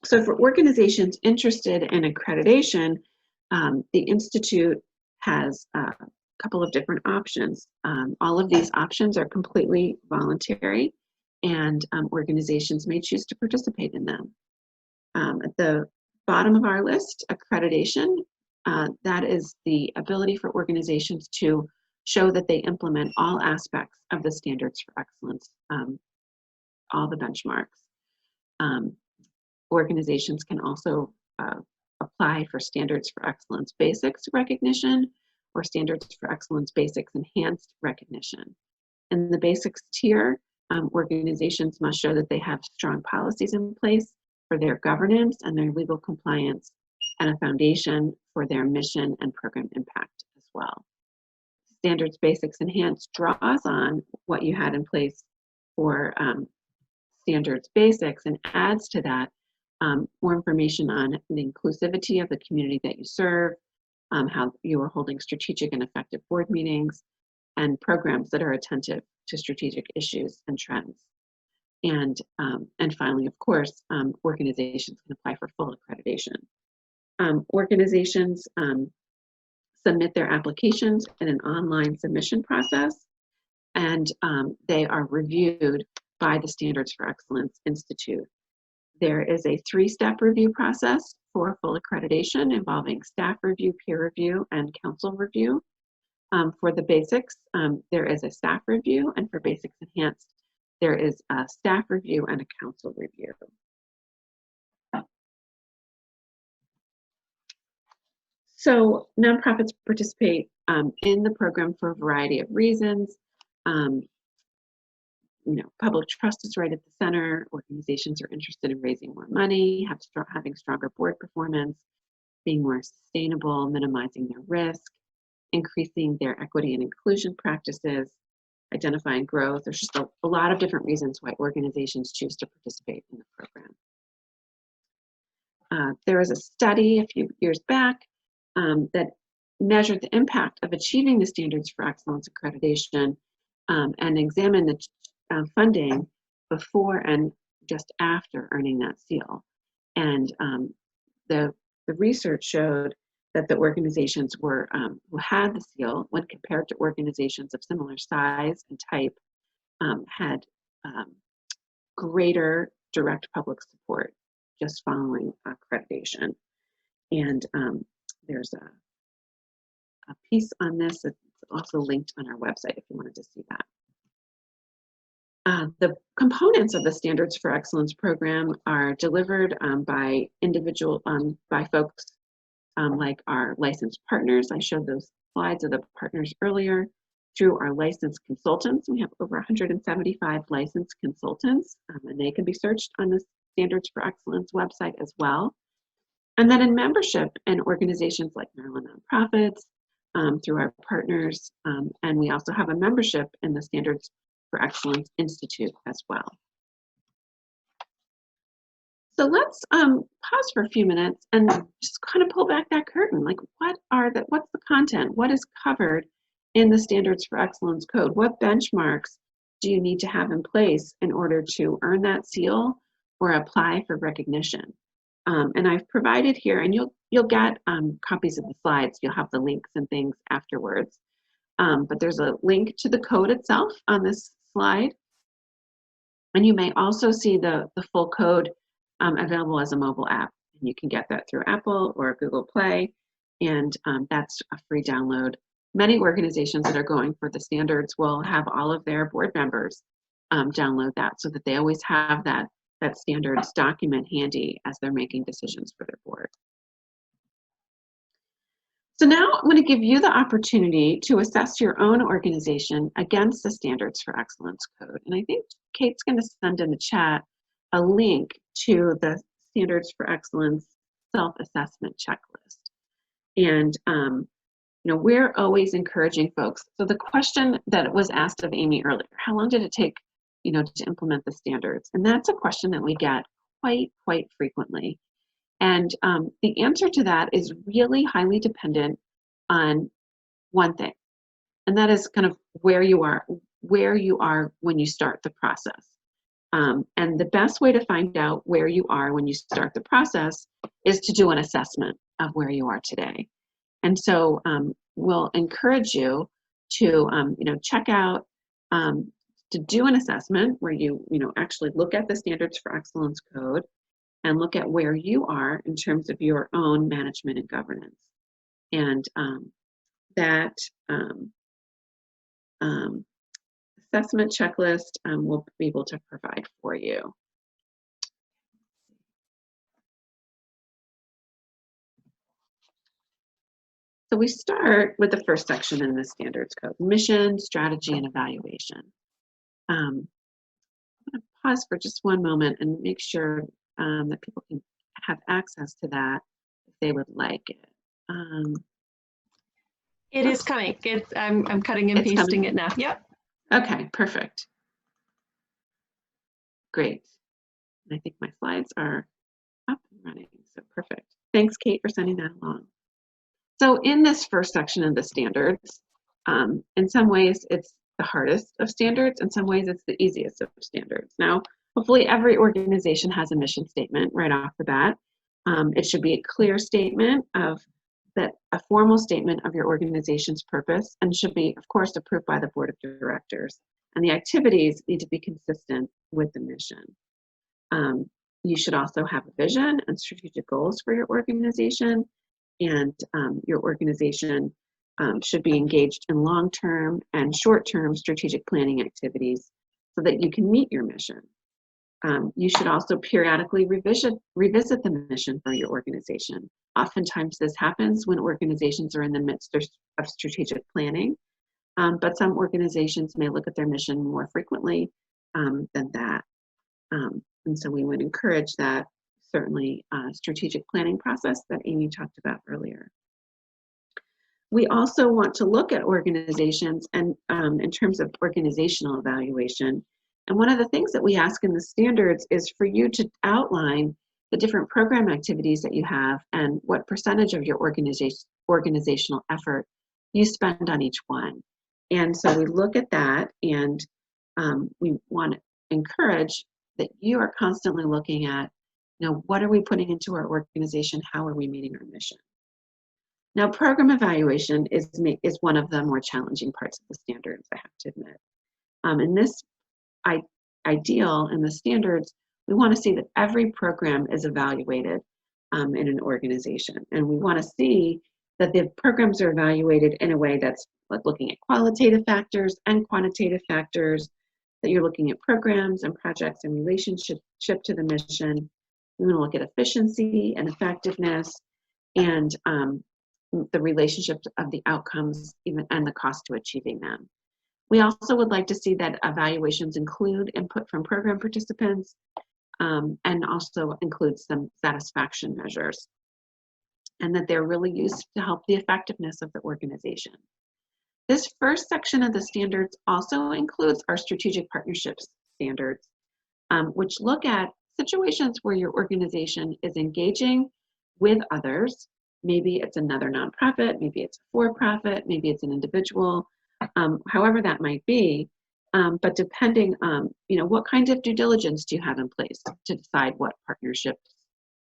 So for organizations interested in accreditation, the Institute has a couple of different options. All of these options are completely voluntary, and organizations may choose to participate in them. At the bottom of our list, accreditation. That is the ability for organizations to show that they implement all aspects of the standards for excellence, all the benchmarks. Organizations can also apply for standards for excellence basics recognition or standards for excellence basics enhanced recognition. In the basics tier, organizations must show that they have strong policies in place for their governance and their legal compliance, and a foundation for their mission and program impact as well. Standards Basics Enhanced draws on what you had in place for Standards Basics and adds to that more information on the inclusivity of the community that you serve, how you are holding strategic and effective board meetings, and programs that are attentive to strategic issues and trends. And finally, of course, organizations can apply for full accreditation. Organizations submit their applications in an online submission process, and they are reviewed by the Standards for Excellence Institute. There is a 3-step review process for full accreditation involving staff review, peer review, and council review. For the basics, there is a staff review, and for Basics Enhanced, there is a staff review and a council review. So nonprofits participate in the program for a variety of reasons. Public trust is right at the center. Organizations are interested in raising more money, having stronger board performance, being more sustainable, minimizing their risk, increasing their equity and inclusion practices, identifying growth. There's just a lot of different reasons why organizations choose to participate in the program. There was a study a few years back that measured the impact of achieving the Standards for Excellence accreditation and examined the funding before and just after earning that seal. And the research showed that the organizations who had the seal, when compared to organizations of similar size and type, had greater direct public support just following accreditation. And there's a piece on this that's also linked on our website if you wanted to see that. The components of the Standards for Excellence program are delivered by folks like our licensed partners. I showed those slides of the partners earlier. Through our licensed consultants, we have over 175 licensed consultants, and they can be searched on the Standards for Excellence website as well. And then in membership in organizations like Maryland Nonprofits, through our partners, and we also have a membership in the Standards for Excellence Institute as well. So let's pause for a few minutes and just kind of pull back that curtain. Like, what's the content? What is covered in the Standards for Excellence Code? What benchmarks do you need to have in place in order to earn that seal or apply for recognition? And I've provided here, and you'll get copies of the slides. You'll have the links and things afterwards. But there's a link to the code itself on this slide. And you may also see the full code available as a mobile app. And you can get that through Apple or Google Play, and that's a free download. Many organizations that are going for the standards will have all of their board members download that so that they always have that standards document handy as they're making decisions for their board. So now I'm going to give you the opportunity to assess your own organization against the Standards for Excellence Code. And I think Kate's going to send in the chat a link to the Standards for Excellence self-assessment checklist. And we're always encouraging folks. So the question that was asked of Amy earlier, how long did it take, to implement the standards? And that's a question that we get quite frequently. And the answer to that is really highly dependent on one thing, and that is kind of where you are when you start the process. And the best way to find out where you are when you start the process is to do an assessment of where you are today. And so we'll encourage you to check out, to do an assessment where you actually look at the Standards for Excellence Code and look at where you are in terms of your own management and governance. And that assessment checklist we'll be able to provide for you. So we start with the first section in the standards code, mission, strategy, and evaluation. I'm going to pause for just one moment and make sure that people can have access to that if they would like it. It is coming. I'm cutting and pasting it now. Yep. Okay, perfect. Great. And I think my slides are up and running, so perfect. Thanks, Kate, for sending that along. So in this first section of the standards, in some ways it's the hardest of standards, in some ways it's the easiest of standards. Now, hopefully every organization has a mission statement right off the bat. It should be a clear statement of a formal statement of your organization's purpose, and should be, of course, approved by the board of directors. And the activities need to be consistent with the mission. You should also have a vision and strategic goals for your organization, and your organization should be engaged in long-term and short-term strategic planning activities so that you can meet your mission. You should also periodically revisit the mission for your organization. Oftentimes this happens when organizations are in the midst of strategic planning, but some organizations may look at their mission more frequently than that. And so we would encourage that, certainly, strategic planning process that Amy talked about earlier. We also want to look at organizations and in terms of organizational evaluation. And one of the things that we ask in the standards is for you to outline the different program activities that you have and what percentage of your organizational effort you spend on each one. And so we look at that, and we want to encourage that you are constantly looking at, what are we putting into our organization? How are we meeting our mission? Now, program evaluation is one of the more challenging parts of the standards, I have to admit. In this ideal in the standards, we want to see that every program is evaluated in an organization. And we want to see that the programs are evaluated in a way that's like looking at qualitative factors and quantitative factors, that you're looking at programs and projects and relationship to the mission. We want to look at efficiency and effectiveness and the relationship of the outcomes and the cost to achieving them. We also would like to see that evaluations include input from program participants and also include some satisfaction measures, and that they're really used to help the effectiveness of the organization. This first section of the standards also includes our strategic partnerships standards, which look at situations where your organization is engaging with others. Maybe it's another nonprofit, maybe it's a for-profit, maybe it's an individual, however that might be. But depending on, what kind of due diligence do you have in place to decide what partnerships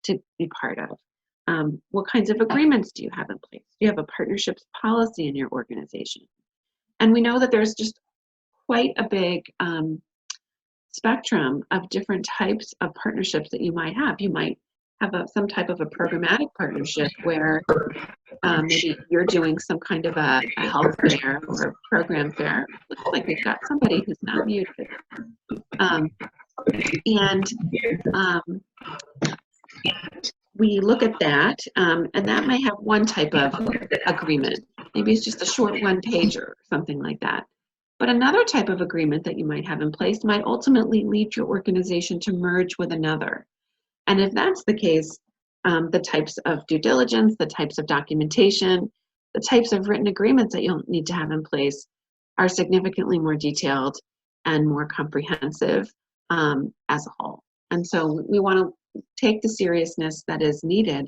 to be part of? What kinds of agreements do you have in place? Do you have a partnerships policy in your organization? And we know that there's just quite a big spectrum of different types of partnerships that you might have. You might have some type of a programmatic partnership where maybe you're doing some kind of a health fair or a program fair. Looks like we've got somebody who's not muted. We look at that, and that may have one type of agreement. Maybe it's just a short one-pager or something like that. But another type of agreement that you might have in place might ultimately lead your organization to merge with another. And if that's the case, the types of due diligence, the types of documentation, the types of written agreements that you'll need to have in place are significantly more detailed and more comprehensive as a whole. And so we want to take the seriousness that is needed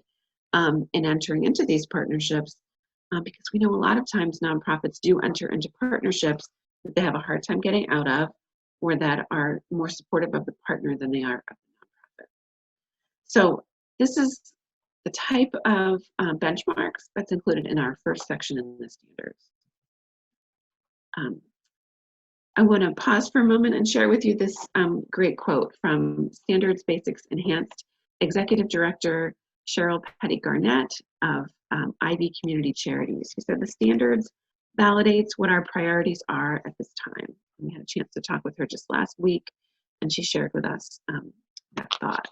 in entering into these partnerships, because we know a lot of times nonprofits do enter into partnerships that they have a hard time getting out of, or that are more supportive of the partner than they are of the nonprofit. So this is the type of benchmarks that's included in our first section in the standards. I want to pause for a moment and share with you this great quote from Standards Basics Enhanced Executive Director Cheryl Petty Garnett of Ivy Community Charities, who said, "The standards validates what our priorities are at this time. We had a chance to talk with her just last week, and she shared with us that thought.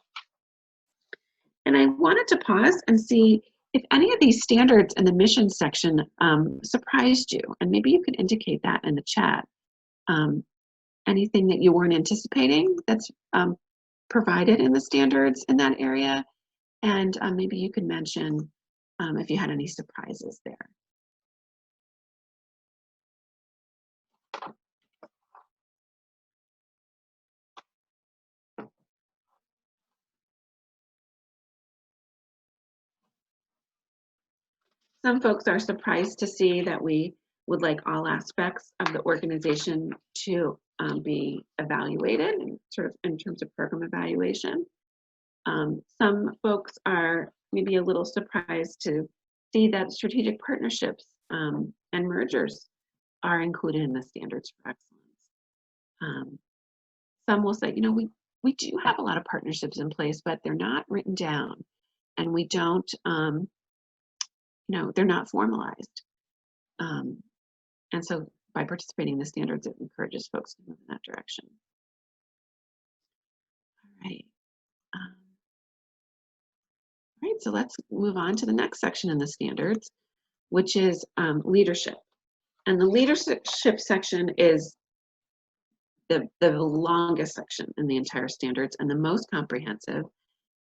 And I wanted to pause and see if any of these standards in the mission section surprised you, and maybe you could indicate that in the chat. Anything that you weren't anticipating that's provided in the standards in that area, and maybe you could mention if you had any surprises there. Some folks are surprised to see that we would like all aspects of the organization to be evaluated in, sort of in terms of program evaluation. Some folks are maybe a little surprised to see that strategic partnerships and mergers are included in the standards for excellence. Some will say, you know, we do have a lot of partnerships in place, but they're not written down, and we don't, you know, they're not formalized. And so by participating in the standards, it encourages folks to move in that direction. All right. All right, so let's move on to the next section in the standards, which is leadership. And the leadership section is the longest section in the entire standards and the most comprehensive.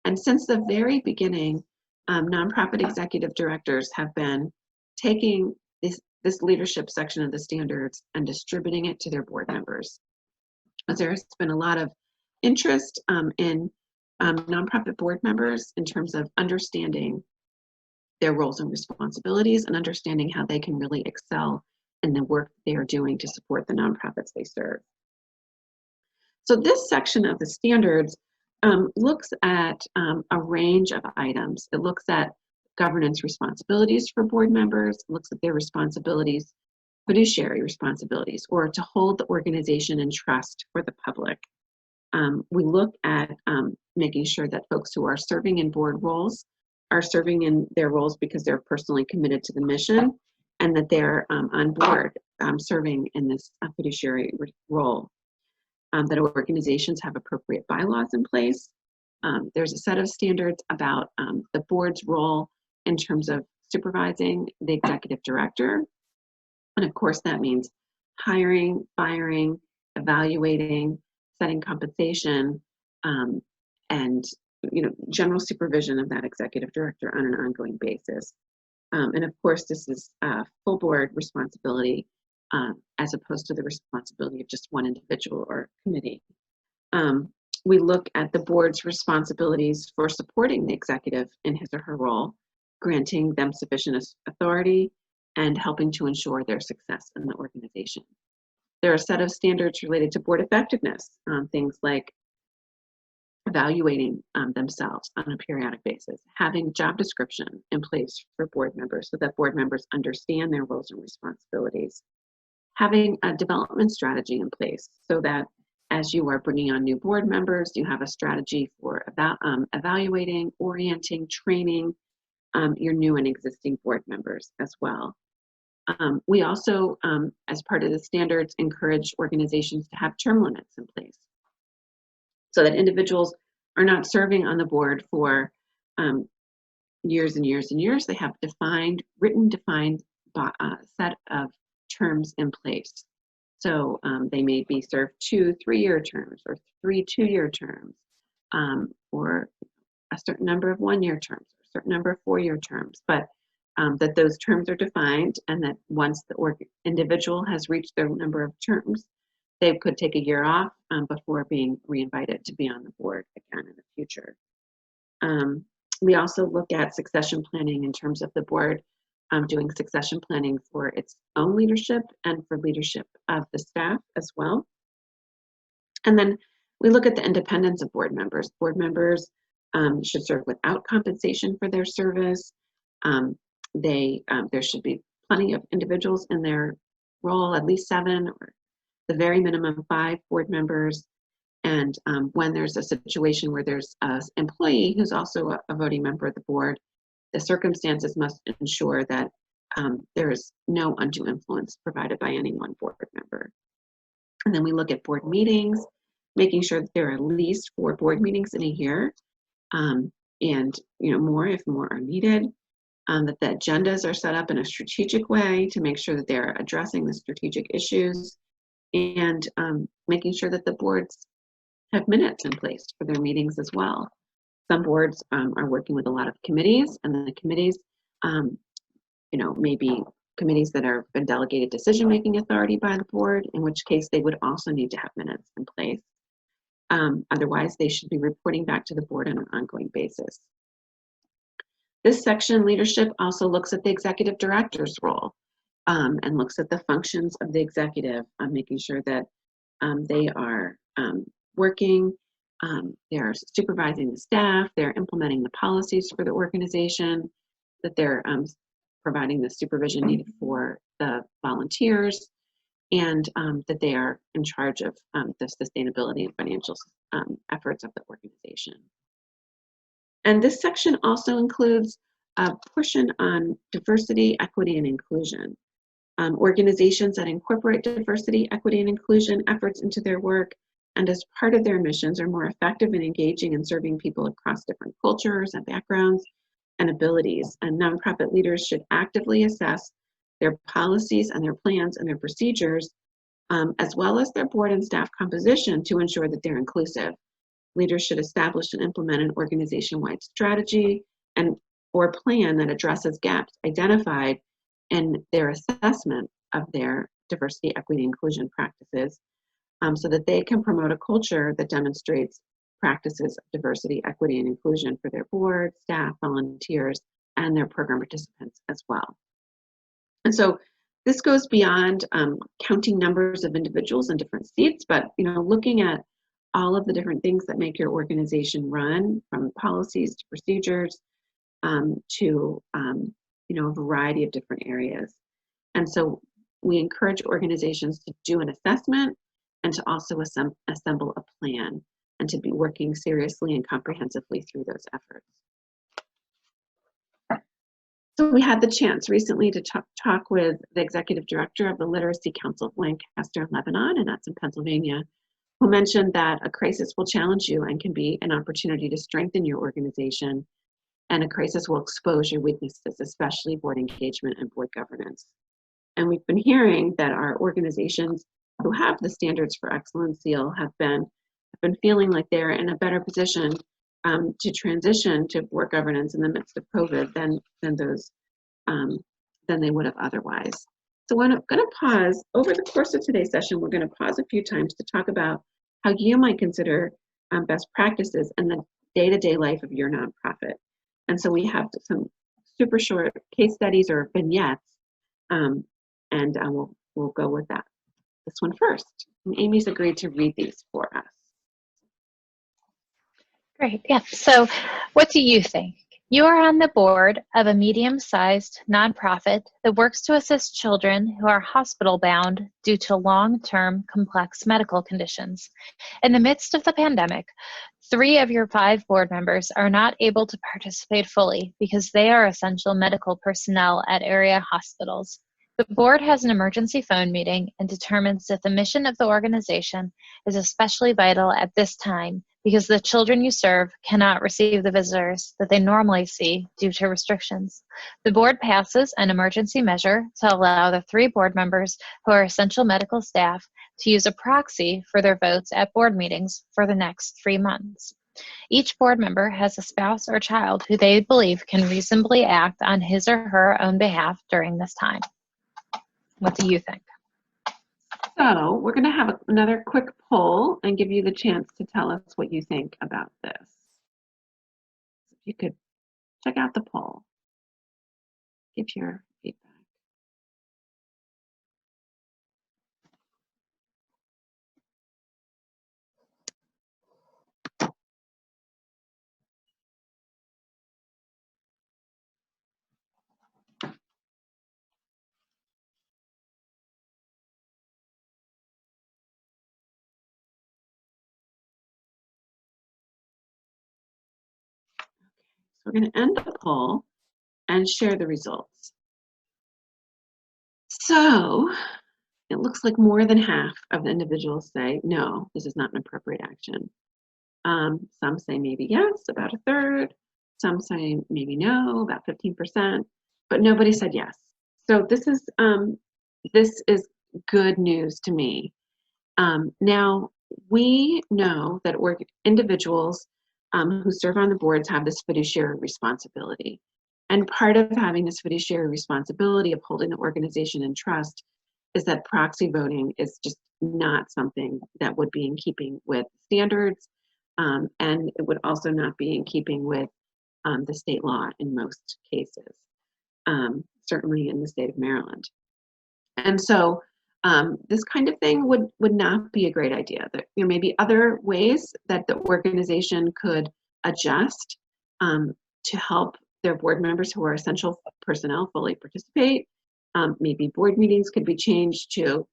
And since the very beginning, nonprofit executive directors have been taking this leadership section of the standards and distributing it to their board members. There's been a lot of interest in nonprofit board members in terms of understanding their roles and responsibilities and understanding how they can really excel in the work they are doing to support the nonprofits they serve. So this section of the standards looks at a range of items. It looks at governance responsibilities for board members, looks at their responsibilities, fiduciary responsibilities, or to hold the organization in trust for the public. We look at making sure that folks who are serving in board roles are serving in their roles because they're personally committed to the mission, and that they're on board serving in this fiduciary role. That organizations have appropriate bylaws in place. There's a set of standards about the board's role in terms of supervising the executive director. And of course, that means hiring, firing, evaluating, setting compensation, and general supervision of that executive director on an ongoing basis. And of course, this is full board responsibility as opposed to the responsibility of just one individual or committee. We look at the board's responsibilities for supporting the executive in his or her role, granting them sufficient authority, and helping to ensure their success in the organization. There are a set of standards related to board effectiveness, things like evaluating themselves on a periodic basis, having job description in place for board members so that board members understand their roles and responsibilities, having a development strategy in place so that as you are bringing on new board members, you have a strategy for evaluating, orienting, training your new and existing board members as well. We also, as part of the standards, encourage organizations to have term limits in place so that individuals are not serving on the board for years and years and years. They have defined set of terms in place. So they may be served 2 3-year terms or 3 2-year terms, or a certain number of 1-year terms, or a certain number of 4-year terms, but that those terms are defined, and that once the individual has reached their number of terms, they could take a year off before being reinvited to be on the board again in the future. We also look at succession planning in terms of the board doing succession planning for its own leadership and for leadership of the staff as well. And then we look at the independence of board members. Board members should serve without compensation for their service. There should be plenty of individuals in their role, at least 7 or the very minimum 5 board members. And when there's a situation where there's an employee who's also a voting member of the board, the circumstances must ensure that there is no undue influence provided by any one board member. And then we look at board meetings, making sure that there are at least 4 board meetings in a year, and more if more are needed. That the agendas are set up in a strategic way to make sure that they're addressing the strategic issues, and making sure that the boards have minutes in place for their meetings as well. Some boards are working with a lot of committees, and the committees, maybe committees that are been delegated decision-making authority by the board, in which case they would also need to have minutes in place. Otherwise, they should be reporting back to the board on an ongoing basis. This section, leadership, also looks at the executive director's role and looks at the functions of the executive, making sure that they are working, they're supervising the staff, they're implementing the policies for the organization, that they're providing the supervision needed for the volunteers, and that they are in charge of the sustainability and financial efforts of the organization. And this section also includes a portion on diversity, equity, and inclusion. Organizations that incorporate diversity, equity, and inclusion efforts into their work and as part of their missions are more effective in engaging and serving people across different cultures and backgrounds and abilities. And nonprofit leaders should actively assess their policies and their plans and their procedures, as well as their board and staff composition, to ensure that they're inclusive. Leaders should establish and implement an organization-wide strategy or plan that addresses gaps identified in their assessment of their diversity, equity, and inclusion practices, so that they can promote a culture that demonstrates practices of diversity, equity, and inclusion for their board, staff, volunteers, and their program participants as well. And so this goes beyond counting numbers of individuals in different seats, but looking at all of the different things that make your organization run, from policies to procedures to a variety of different areas. And so we encourage organizations to do an assessment and to also assemble a plan, and to be working seriously and comprehensively through those efforts. So we had the chance recently to talk with the executive director of the Literacy Council of Lancaster and Lebanon, and that's in Pennsylvania, who mentioned that a crisis will challenge you and can be an opportunity to strengthen your organization, and a crisis will expose your weaknesses, especially board engagement and board governance. And we've been hearing that our organizations who have the Standards for Excellence seal have been feeling like they're in a better position to transition to board governance in the midst of COVID than they would have otherwise. So I'm going to pause. Over the course of today's session, we're going to pause a few times to talk about how you might consider best practices in the day-to-day life of your nonprofit. And so we have some super short case studies or vignettes, and we'll go with that. This one first. And Amy's agreed to read these for us. Great. Yeah. So what do you think? You are on the board of a medium-sized nonprofit that works to assist children who are hospital-bound due to long-term complex medical conditions. In the midst of the pandemic, 3 of your 5 board members are not able to participate fully because they are essential medical personnel at area hospitals. The board has an emergency phone meeting and determines that the mission of the organization is especially vital at this time because the children you serve cannot receive the visitors that they normally see due to restrictions. The board passes an emergency measure to allow the 3 board members who are essential medical staff to use a proxy for their votes at board meetings for the next 3 months. Each board member has a spouse or child who they believe can reasonably act on his or her own behalf during this time. What do you think? So we're going to have another quick poll and give you the chance to tell us what you think about this. If you could check out the poll, give your feedback. We're going to end the poll and share the results. So it looks like more than half of the individuals say, no, this is not an appropriate action. Some say maybe yes, about a third. Some say maybe no, about 15%, but nobody said yes. So this is good news to me. Now, we know that individuals who serve on the boards have this fiduciary responsibility. And part of having this fiduciary responsibility of holding the organization in trust is that proxy voting is just not something that would be in keeping with standards, and it would also not be in keeping with the state law in most cases, certainly in the state of Maryland. And so this kind of thing would not be a great idea. There may be other ways that the organization could adjust to help their board members who are essential personnel fully participate. Maybe board meetings could be changed to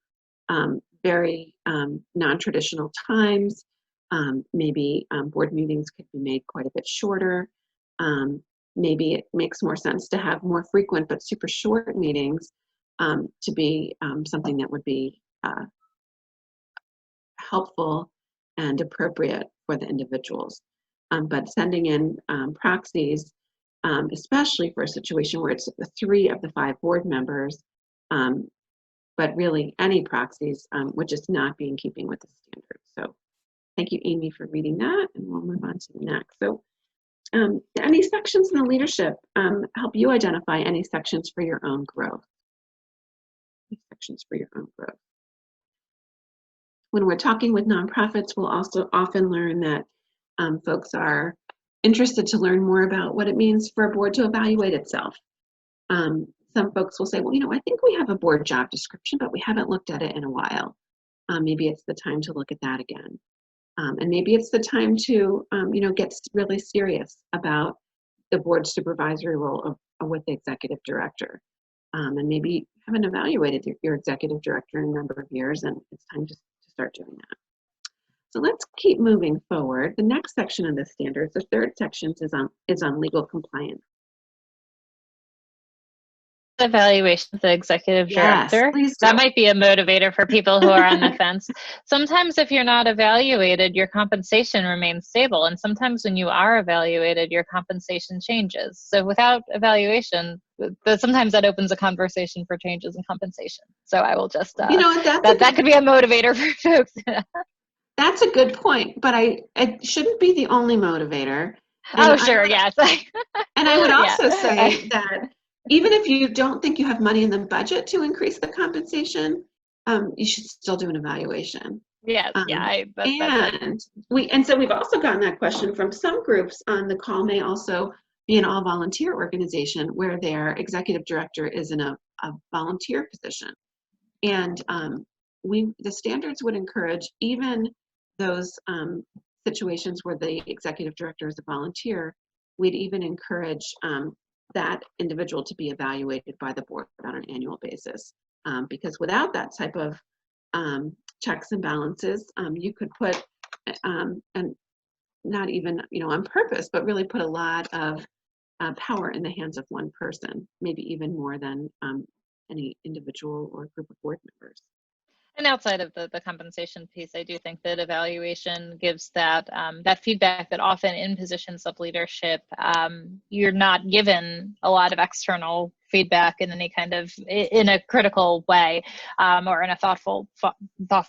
very non-traditional times. Maybe board meetings could be made quite a bit shorter. Maybe it makes more sense to have more frequent but super short meetings to be something that would be helpful and appropriate for the individuals. But sending in proxies, especially for a situation where it's 3 of the 5 board members, but really any proxies would just not be in keeping with the standards. So thank you, Amy, for reading that, and we'll move on to the next. So any sections in the leadership help you identify any sections for your own growth? Sections for your own growth. When we're talking with nonprofits, we'll also often learn that folks are interested to learn more about what it means for a board to evaluate itself. Some folks will say, well, I think we have a board job description, but we haven't looked at it in a while. Maybe it's the time to look at that again. And maybe it's the time to, get really serious about the board supervisory role with the executive director. And maybe you haven't evaluated your executive director in a number of years, and it's time to start doing that. So let's keep moving forward. The next section of the standards, the third section, is on legal compliance. Evaluation of the executive director. Yes, that might be a motivator for people who are on the fence. Sometimes if you're not evaluated, your compensation remains stable, and sometimes when you are evaluated, your compensation changes. So without evaluation, sometimes that opens a conversation for changes in compensation. So I will just that could be a motivator for folks. That's a good point, but it shouldn't be the only motivator. And sure, yes. And I would also say that even if you don't think you have money in the budget to increase the compensation, you should still do an evaluation. Yes, and so we've also gotten that question from some groups. On the call may also be an all-volunteer organization where their executive director is in a volunteer position, and the standards would encourage even those situations where the executive director is a volunteer. We'd even encourage that individual to be evaluated by the board on an annual basis, because without that type of checks and balances, you could put, and not even on purpose, but really put a lot of power in the hands of one person, maybe even more than any individual or group of board members. And outside of the compensation piece, I do think that evaluation gives that feedback that often in positions of leadership, you're not given a lot of external feedback in any kind of, in a critical way, or in a thoughtful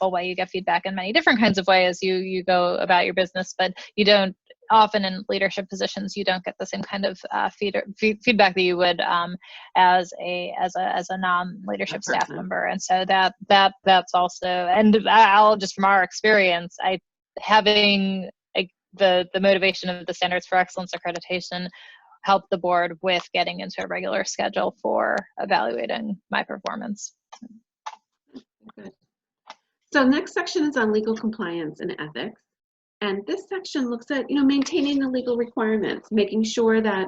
way. You get feedback in many different kinds of ways as you go about your business, but you don't. Often in leadership positions, you don't get the same kind of feedback that you would as a non-leadership staff member, and so that's also. And I'll just from our experience, having the motivation of the Standards for Excellence accreditation help the board with getting into a regular schedule for evaluating my performance. Good. So next section is on legal compliance and ethics. And this section looks at, maintaining the legal requirements, making sure that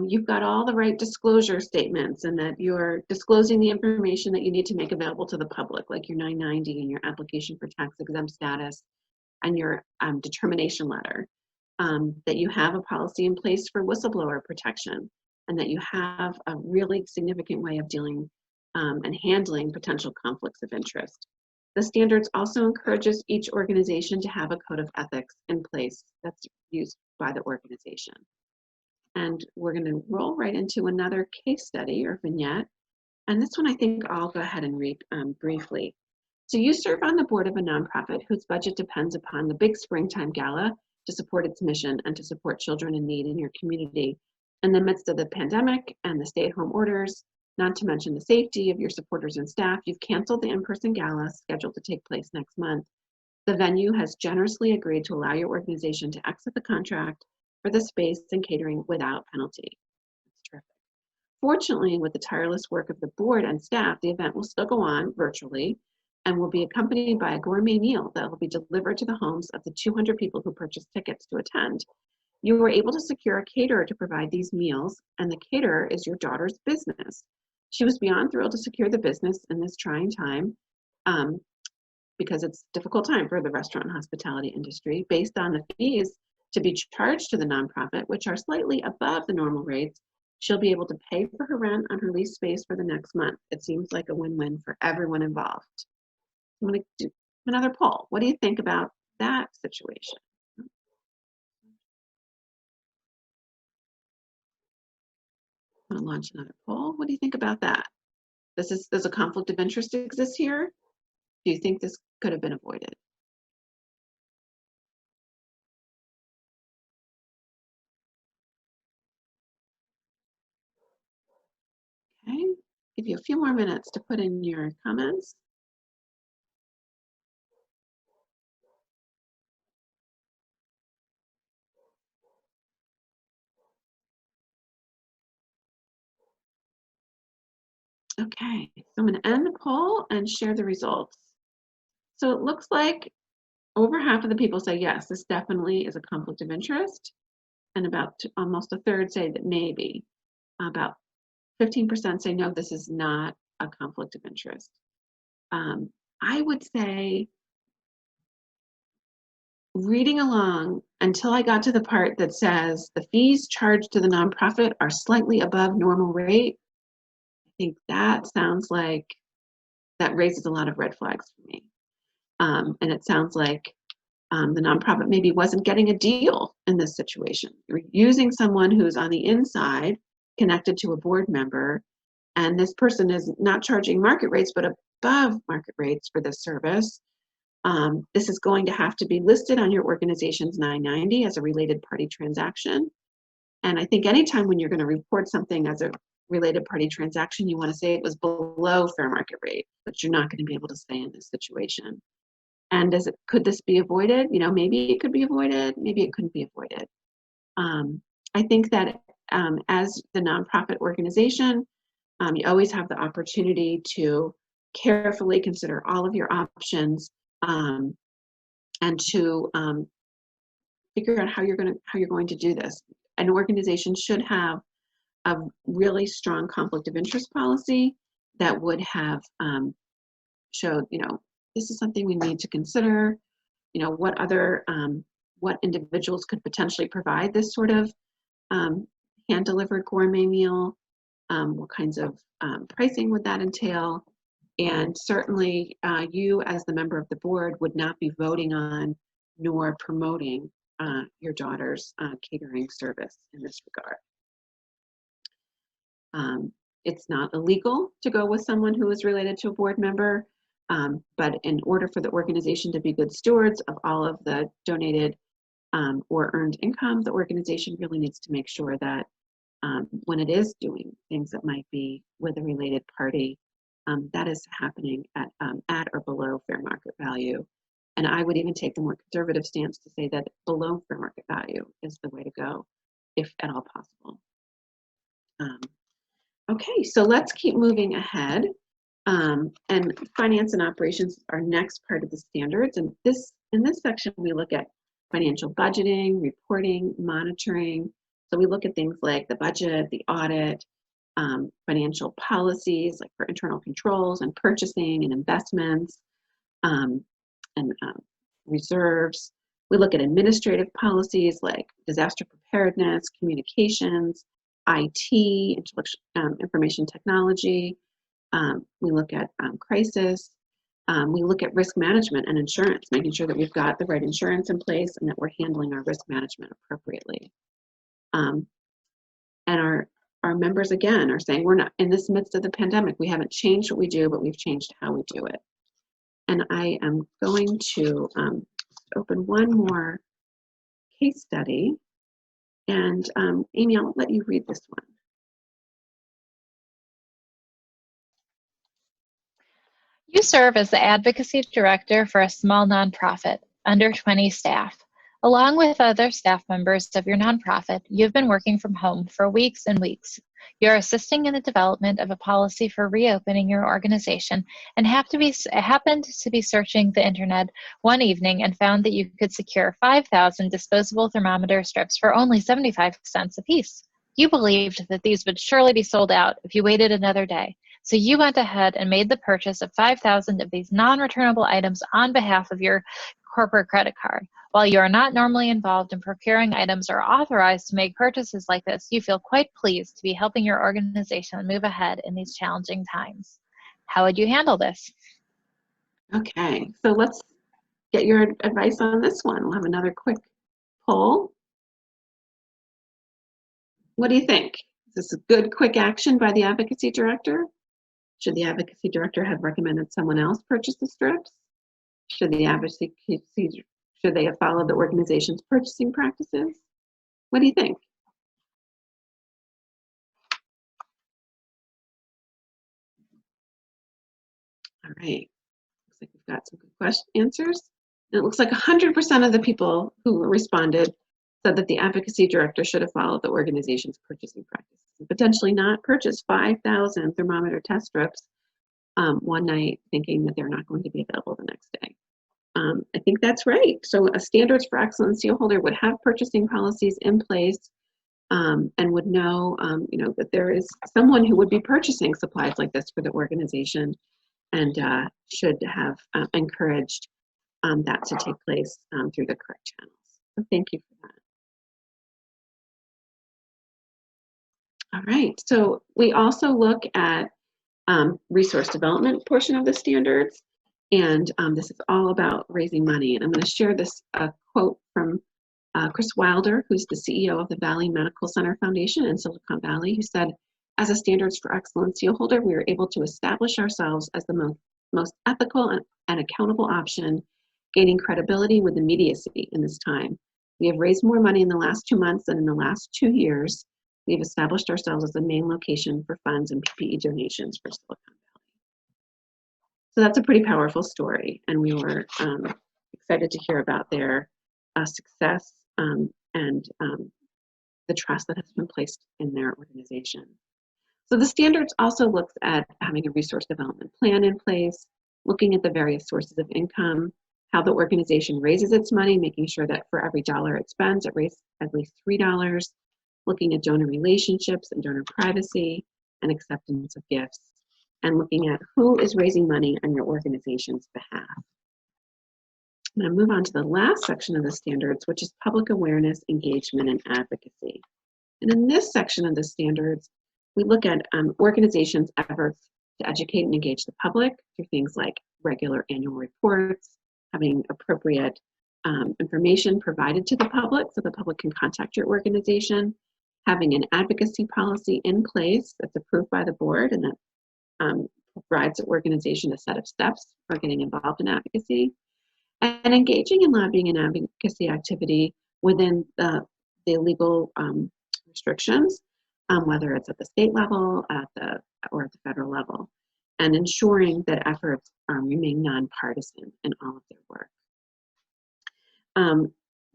you've got all the right disclosure statements and that you're disclosing the information that you need to make available to the public, like your 990 and your application for tax exempt status and your determination letter, that you have a policy in place for whistleblower protection, and that you have a really significant way of dealing and handling potential conflicts of interest. The standards also encourages each organization to have a code of ethics in place that's used by the organization. And we're going to roll right into another case study or vignette. And this one I think I'll go ahead and read briefly. So you serve on the board of a nonprofit whose budget depends upon the big springtime gala to support its mission and to support children in need in your community. In the midst of the pandemic and the stay-at-home orders, not to mention the safety of your supporters and staff, you've canceled the in-person gala scheduled to take place next month. The venue has generously agreed to allow your organization to exit the contract for the space and catering without penalty. That's terrific. Fortunately, with the tireless work of the board and staff, the event will still go on virtually and will be accompanied by a gourmet meal that will be delivered to the homes of the 200 people who purchased tickets to attend. You were able to secure a caterer to provide these meals, and the caterer is your daughter's business. She was beyond thrilled to secure the business in this trying time because it's a difficult time for the restaurant and hospitality industry. Based on the fees to be charged to the nonprofit, which are slightly above the normal rates, she'll be able to pay for her rent on her lease space for the next month. It seems like a win-win for everyone involved. I'm going to do another poll. What do you think about that situation? I'm going to launch another poll. What do you think about that? Does a conflict of interest exist here? Do you think this could have been avoided? Okay, give you a few more minutes to put in your comments. Okay, so I'm going to end the poll and share the results. So it looks like over half of the people say yes, this definitely is a conflict of interest, and about almost a third say that maybe. About 15% say no, this is not a conflict of interest. I would say reading along until I got to the part that says the fees charged to the nonprofit are slightly above normal rate, I think that sounds like that raises a lot of red flags for me. And it sounds like the nonprofit maybe wasn't getting a deal in this situation. You're using someone who's on the inside connected to a board member, and this person is not charging market rates but above market rates for this service. This is going to have to be listed on your organization's 990 as a related party transaction. And I think anytime when you're going to report something as a related party transaction, you want to say it was below fair market rate, but you're not going to be able to say in this situation. And could this be avoided? You know, maybe it could be avoided, maybe it couldn't be avoided. I think that as the nonprofit organization, you always have the opportunity to carefully consider all of your options and to figure out how you're going to do this. An organization should have a really strong conflict of interest policy that would have showed, you know, this is something we need to consider. You know, what other what individuals could potentially provide this sort of hand-delivered gourmet meal? What kinds of pricing would that entail? And certainly you as the member of the board would not be voting on nor promoting your daughter's catering service in this regard. It's not illegal to go with someone who is related to a board member, but in order for the organization to be good stewards of all of the donated or earned income, the organization really needs to make sure that when it is doing things that might be with a related party, that is happening at or below fair market value. And I would even take the more conservative stance to say that below fair market value is the way to go, if at all possible. Okay, so let's keep moving ahead. And finance and operations are next part of the standards. And in this section, we look at financial budgeting, reporting, monitoring. So we look at things like the budget, the audit, financial policies, like for internal controls and purchasing and investments, and reserves. We look at administrative policies like disaster preparedness, communications, IT, information technology, We look at crisis. We look at risk management and insurance, making sure that we've got the right insurance in place and that we're handling our risk management appropriately. And our members, again, are saying we're not in this midst of the pandemic. We haven't changed what we do, but we've changed how we do it. And I am going to open one more case study. And Amy, I'll let you read this one. You serve as the advocacy director for a small nonprofit, under 20 staff. Along with other staff members of your nonprofit, you've been working from home for weeks and weeks. You're assisting in the development of a policy for reopening your organization and happened to be searching the internet one evening and found that you could secure 5,000 disposable thermometer strips for only 75 cents a piece. You believed that these would surely be sold out if you waited another day. So you went ahead and made the purchase of 5,000 of these non-returnable items on behalf of your corporate credit card. While you are not normally involved in procuring items or authorized to make purchases like this, you feel quite pleased to be helping your organization move ahead in these challenging times. How would you handle this? Okay, so let's get your advice on this one. We'll have another quick poll. What do you think? Is this a good, quick action by the advocacy director? Should the advocacy director have recommended someone else purchase the strips? Should they have followed the organization's purchasing practices? What do you think? All right, looks like we've got some good answers. And it looks like 100% of the people who responded said that the advocacy director should have followed the organization's purchasing practices and potentially not purchase 5,000 thermometer test strips one night thinking that they're not going to be available the next day. I think that's right. So a Standards for Excellence seal holder would have purchasing policies in place and would know, that there is someone who would be purchasing supplies like this for the organization and should have encouraged that to take place through the correct channels. So thank you for that. All right, so we also look at resource development portion of the standards, and this is all about raising money. And I'm going to share this quote from Chris Wilder, who's the CEO of the Valley Medical Center Foundation in Silicon Valley, who said, as a Standards for Excellence seal holder, we are able to establish ourselves as the most ethical and accountable option, gaining credibility with immediacy in this time. We have raised more money in the last 2 months than in the last 2 years. We've established ourselves as the main location for funds and PPE donations for Silicon Valley. So that's a pretty powerful story, and we were excited to hear about their success and the trust that has been placed in their organization. So the standards also looks at having a resource development plan in place, looking at the various sources of income, how the organization raises its money, making sure that for every dollar it spends, it raises at least $3, looking at donor relationships and donor privacy and acceptance of gifts, and looking at who is raising money on your organization's behalf. I'm going to move on to the last section of the standards, which is public awareness, engagement, and advocacy. And in this section of the standards, we look at organizations' efforts to educate and engage the public through things like regular annual reports, having appropriate information provided to the public so the public can contact your organization, having an advocacy policy in place that's approved by the board and that provides the organization a set of steps for getting involved in advocacy, and engaging in lobbying and advocacy activity within the legal restrictions, whether it's at the state level or at the federal level, and ensuring that efforts remain nonpartisan in all of their work.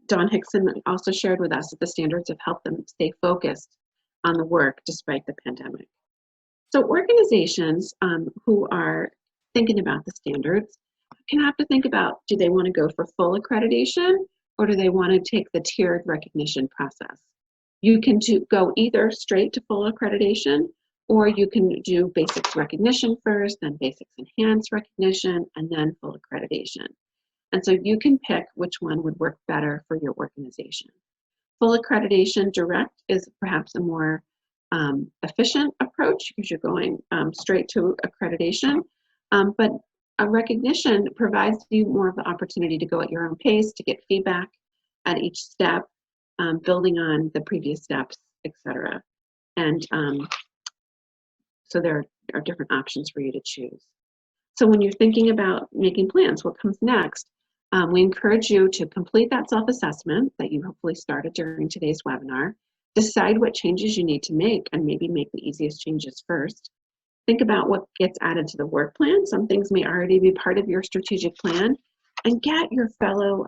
Dawn Hickson also shared with us that the standards have helped them stay focused on the work despite the pandemic. So organizations who are thinking about the standards can have to think about, do they want to go for full accreditation or do they want to take the tiered recognition process? You can go either straight to full accreditation, or you can do basics recognition first, then basics enhanced recognition, and then full accreditation. And so you can pick which one would work better for your organization. Full accreditation direct is perhaps a more efficient approach because you're going straight to accreditation, but a recognition provides you more of the opportunity to go at your own pace, to get feedback at each step, building on the previous steps, etc. And so there are different options for you to choose. So when you're thinking about making plans, what comes next? We encourage you to complete that self-assessment that you hopefully started during today's webinar. Decide what changes you need to make and maybe make the easiest changes first. Think about what gets added to the work plan. Some things may already be part of your strategic plan, and get your fellow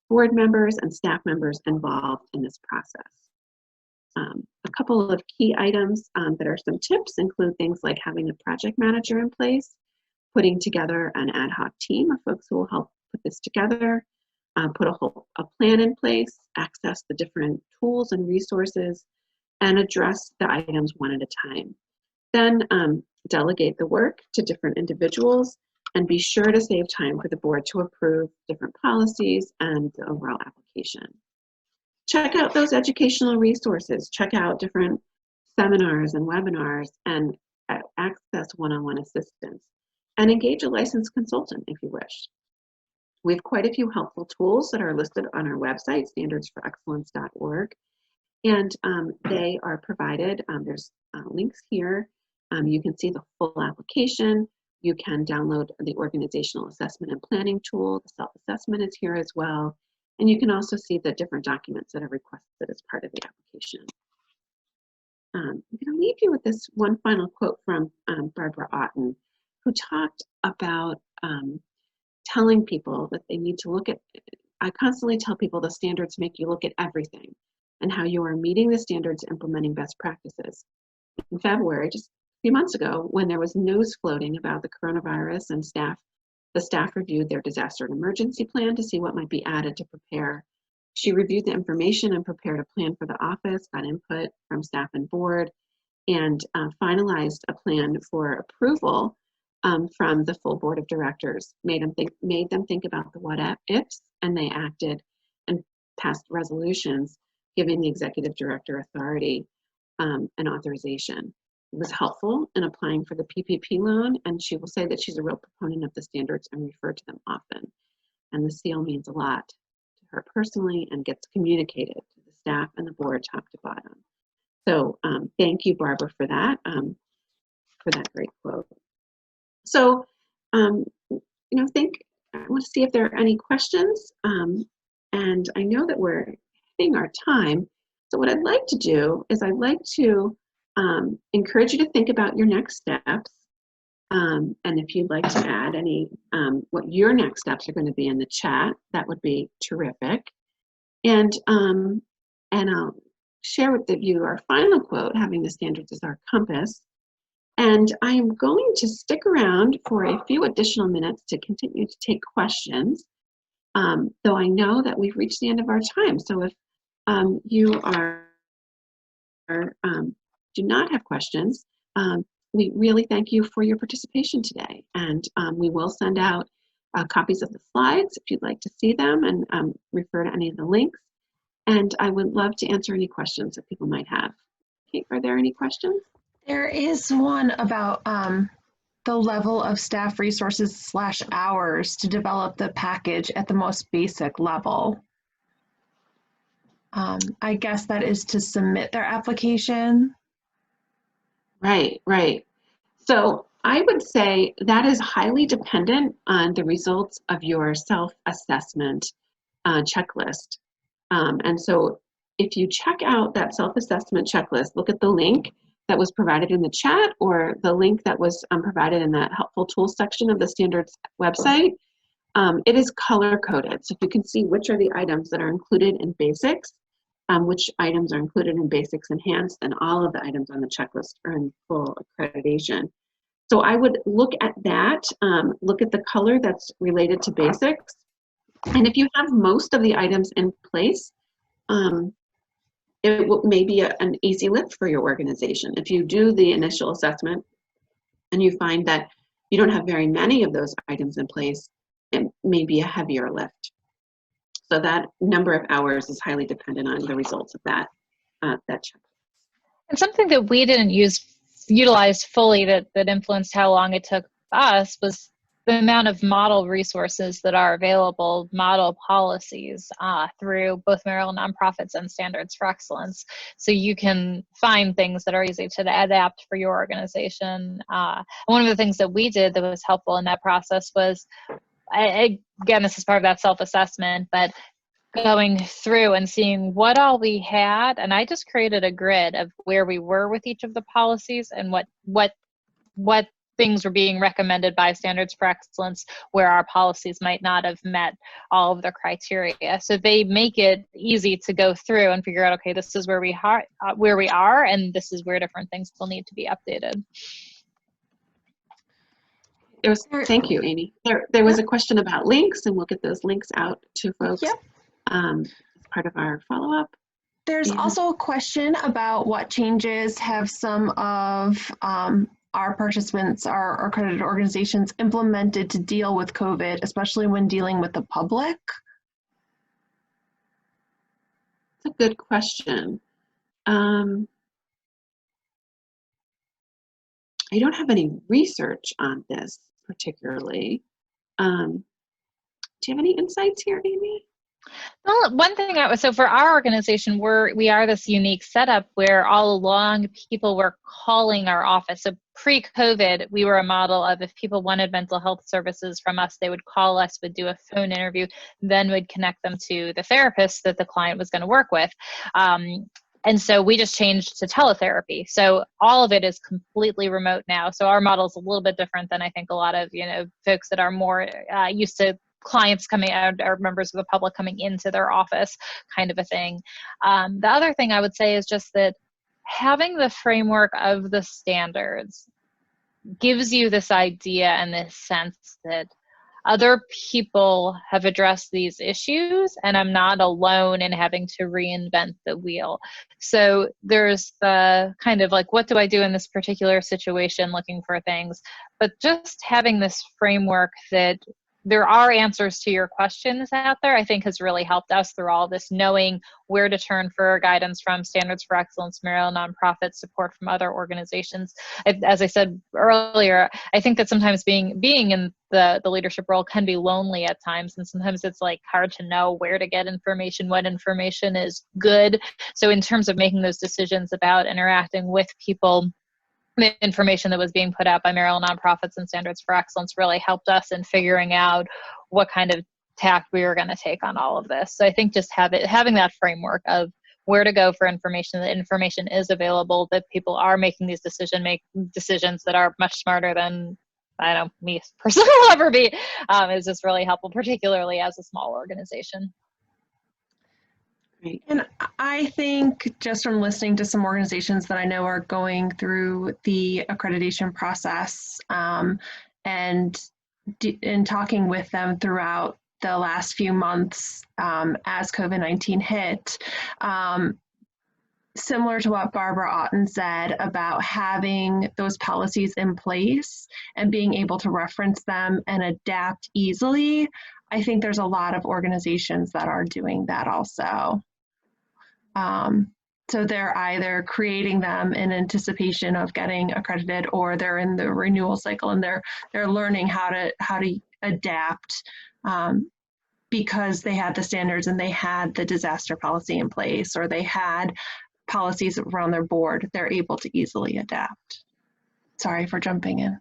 board members and staff members involved in this process. A couple of key items that are some tips include things like having a project manager in place, putting together an ad hoc team of folks who will help put this together, put a plan in place, access the different tools and resources, and address the items one at a time. Then delegate the work to different individuals and be sure to save time for the board to approve different policies and the overall application. Check out those educational resources. Check out different seminars and webinars and access one-on-one assistance. And engage a licensed consultant if you wish. We have quite a few helpful tools that are listed on our website, standardsforexcellence.org, and they are provided. There's links here. You can see the full application. You can download the organizational assessment and planning tool. The self-assessment is here as well. And you can also see the different documents that are requested as part of the application. I'm going to leave you with this one final quote from Barbara Otten, who talked about telling people that they need to look at, I constantly tell people the standards make you look at everything and how you are meeting the standards, implementing best practices. In February, just a few months ago, when there was news floating about the coronavirus and the staff reviewed their disaster and emergency plan to see what might be added to prepare. She reviewed the information and prepared a plan for the office, got input from staff and board, and finalized a plan for approval from the full board of directors. Made them think about the what ifs, and they acted and passed resolutions giving the executive director authority and authorization. It was helpful in applying for the PPP loan, and she will say that she's a real proponent of the standards and refer to them often. And the seal means a lot to her personally and gets communicated to the staff and the board top to bottom. So thank you, Barbara, for that great quote. So, I want to see if there are any questions. And I know that we're hitting our time. So what I'd like to do is I'd like to encourage you to think about your next steps. And if you'd like to add any, what your next steps are going to be in the chat, that would be terrific. And I'll share with you our final quote, having the standards as our compass. And I am going to stick around for a few additional minutes to continue to take questions, though I know that we've reached the end of our time. So if you do not have questions, we really thank you for your participation today. And we will send out copies of the slides if you'd like to see them and refer to any of the links. And I would love to answer any questions that people might have. Kate, are there any questions? There is one about the level of staff resources / hours to develop the package at the most basic level. I guess that is to submit their application. Right. So I would say that is highly dependent on the results of your self-assessment checklist. And so if you check out that self-assessment checklist, look at the link that was provided in the chat or the link that was provided in that helpful tools section of the standards website. It is color-coded, so you can see which are the items that are included in basics, which items are included in basics enhanced, and all of the items on the checklist are in full accreditation. So I would look at that, look at the color that's related to basics, and if you have most of the items in place, it may be an easy lift for your organization. If you do the initial assessment and you find that you don't have very many of those items in place, it may be a heavier lift. So that number of hours is highly dependent on the results of that checklist. And something that we didn't utilize fully that influenced how long it took us was the amount of model resources that are available, model policies through both Maryland nonprofits and Standards for Excellence. So you can find things that are easy to adapt for your organization. One of the things that we did that was helpful in that process was, again, this is part of that self-assessment, but going through and seeing what all we had, and I just created a grid of where we were with each of the policies and what things were being recommended by Standards for Excellence where our policies might not have met all of the criteria. So they make it easy to go through and figure out, okay, this is where we are, and this is where different things will need to be updated. Thank you, Amy. There was a question about links, and we'll get those links out to folks. Yep. As part of our follow-up. There's also a question about what changes have some of our participants, our accredited organizations, implemented to deal with COVID, especially when dealing with the public? That's a good question. I don't have any research on this particularly. Do you have any insights here, Amy? Well, one thing so for our organization, we are this unique setup where all along people were calling our office. So pre-COVID, we were a model of if people wanted mental health services from us, they would call us, would do a phone interview, then would connect them to the therapist that the client was going to work with. And so we just changed to teletherapy. So all of it is completely remote now. So our model is a little bit different than I think a lot of folks that are more used to clients coming out or members of the public coming into their office kind of a thing. The other thing I would say is just that having the framework of the standards gives you this idea and this sense that other people have addressed these issues and I'm not alone in having to reinvent the wheel. So there's the kind of like, what do I do in this particular situation, looking for things, but just having this framework that there are answers to your questions out there, I think has really helped us through all this, knowing where to turn for guidance from Standards for Excellence, Maryland nonprofits, support from other organizations. As I said earlier, I think that sometimes being in the leadership role can be lonely at times, and sometimes it's like hard to know where to get information, what information is good. So in terms of making those decisions about interacting with people, the information that was being put out by Maryland nonprofits and Standards for Excellence really helped us in figuring out what kind of tack we were going to take on all of this. So I think just having that framework of where to go for information, that information is available, that people are making these decisions that are much smarter than me personally will ever be, is just really helpful, particularly as a small organization. Great. And I think just from listening to some organizations that I know are going through the accreditation process and in talking with them throughout the last few months as COVID-19 hit, similar to what Barbara Otten said about having those policies in place and being able to reference them and adapt easily, I think there's a lot of organizations that are doing that also. So they're either creating them in anticipation of getting accredited, or they're in the renewal cycle and they're learning how to adapt because they had the standards and they had the disaster policy in place, or they had policies around their board. They're able to easily adapt. Sorry for jumping in.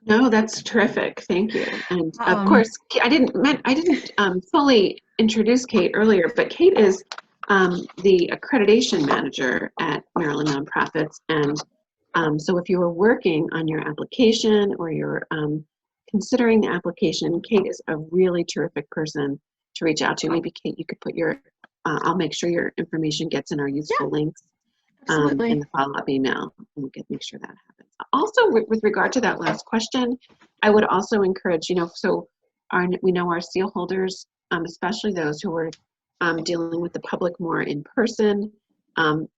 No, that's terrific. Thank you. And of course, I didn't fully introduce Kate earlier, but Kate is the accreditation manager at Maryland Nonprofits. And so if you were working on your application or you're considering the application, Kate is a really terrific person to reach out to. Maybe Kate, you could put I'll make sure your information gets in our useful links in the follow-up email, and we can make sure that happens. Also, with regard to that last question, I would also encourage, so we know our seal holders, especially those who are dealing with the public more in person,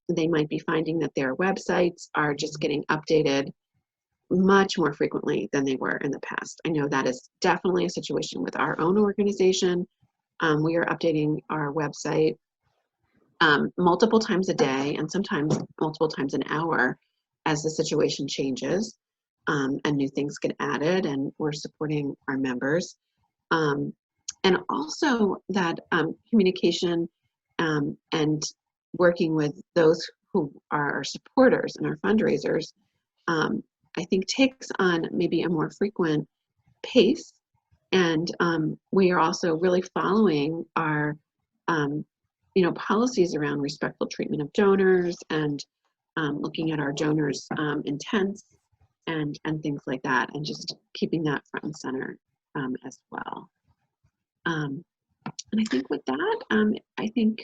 they might be finding that their websites are just getting updated much more frequently than they were in the past. I know that is definitely a situation with our own organization. We are updating our website multiple times a day and sometimes multiple times an hour as the situation changes, and new things get added, and we're supporting our members. And also that communication and working with those who are our supporters and our fundraisers, I think takes on maybe a more frequent pace. And we are also really following our policies around respectful treatment of donors, and looking at our donors' intents and things like that, and just keeping that front and center as well. And I think with that, I think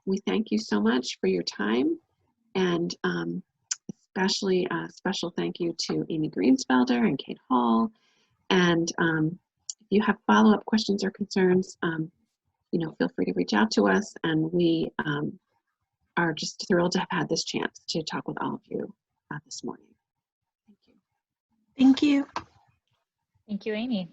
we thank you so much for your time, and especially a special thank you to Amy Greensfelder and Kate Hall. And if you have follow-up questions or concerns, feel free to reach out to us, and we are just thrilled to have had this chance to talk with all of you this morning. Thank you. Thank you. Thank you, Amy.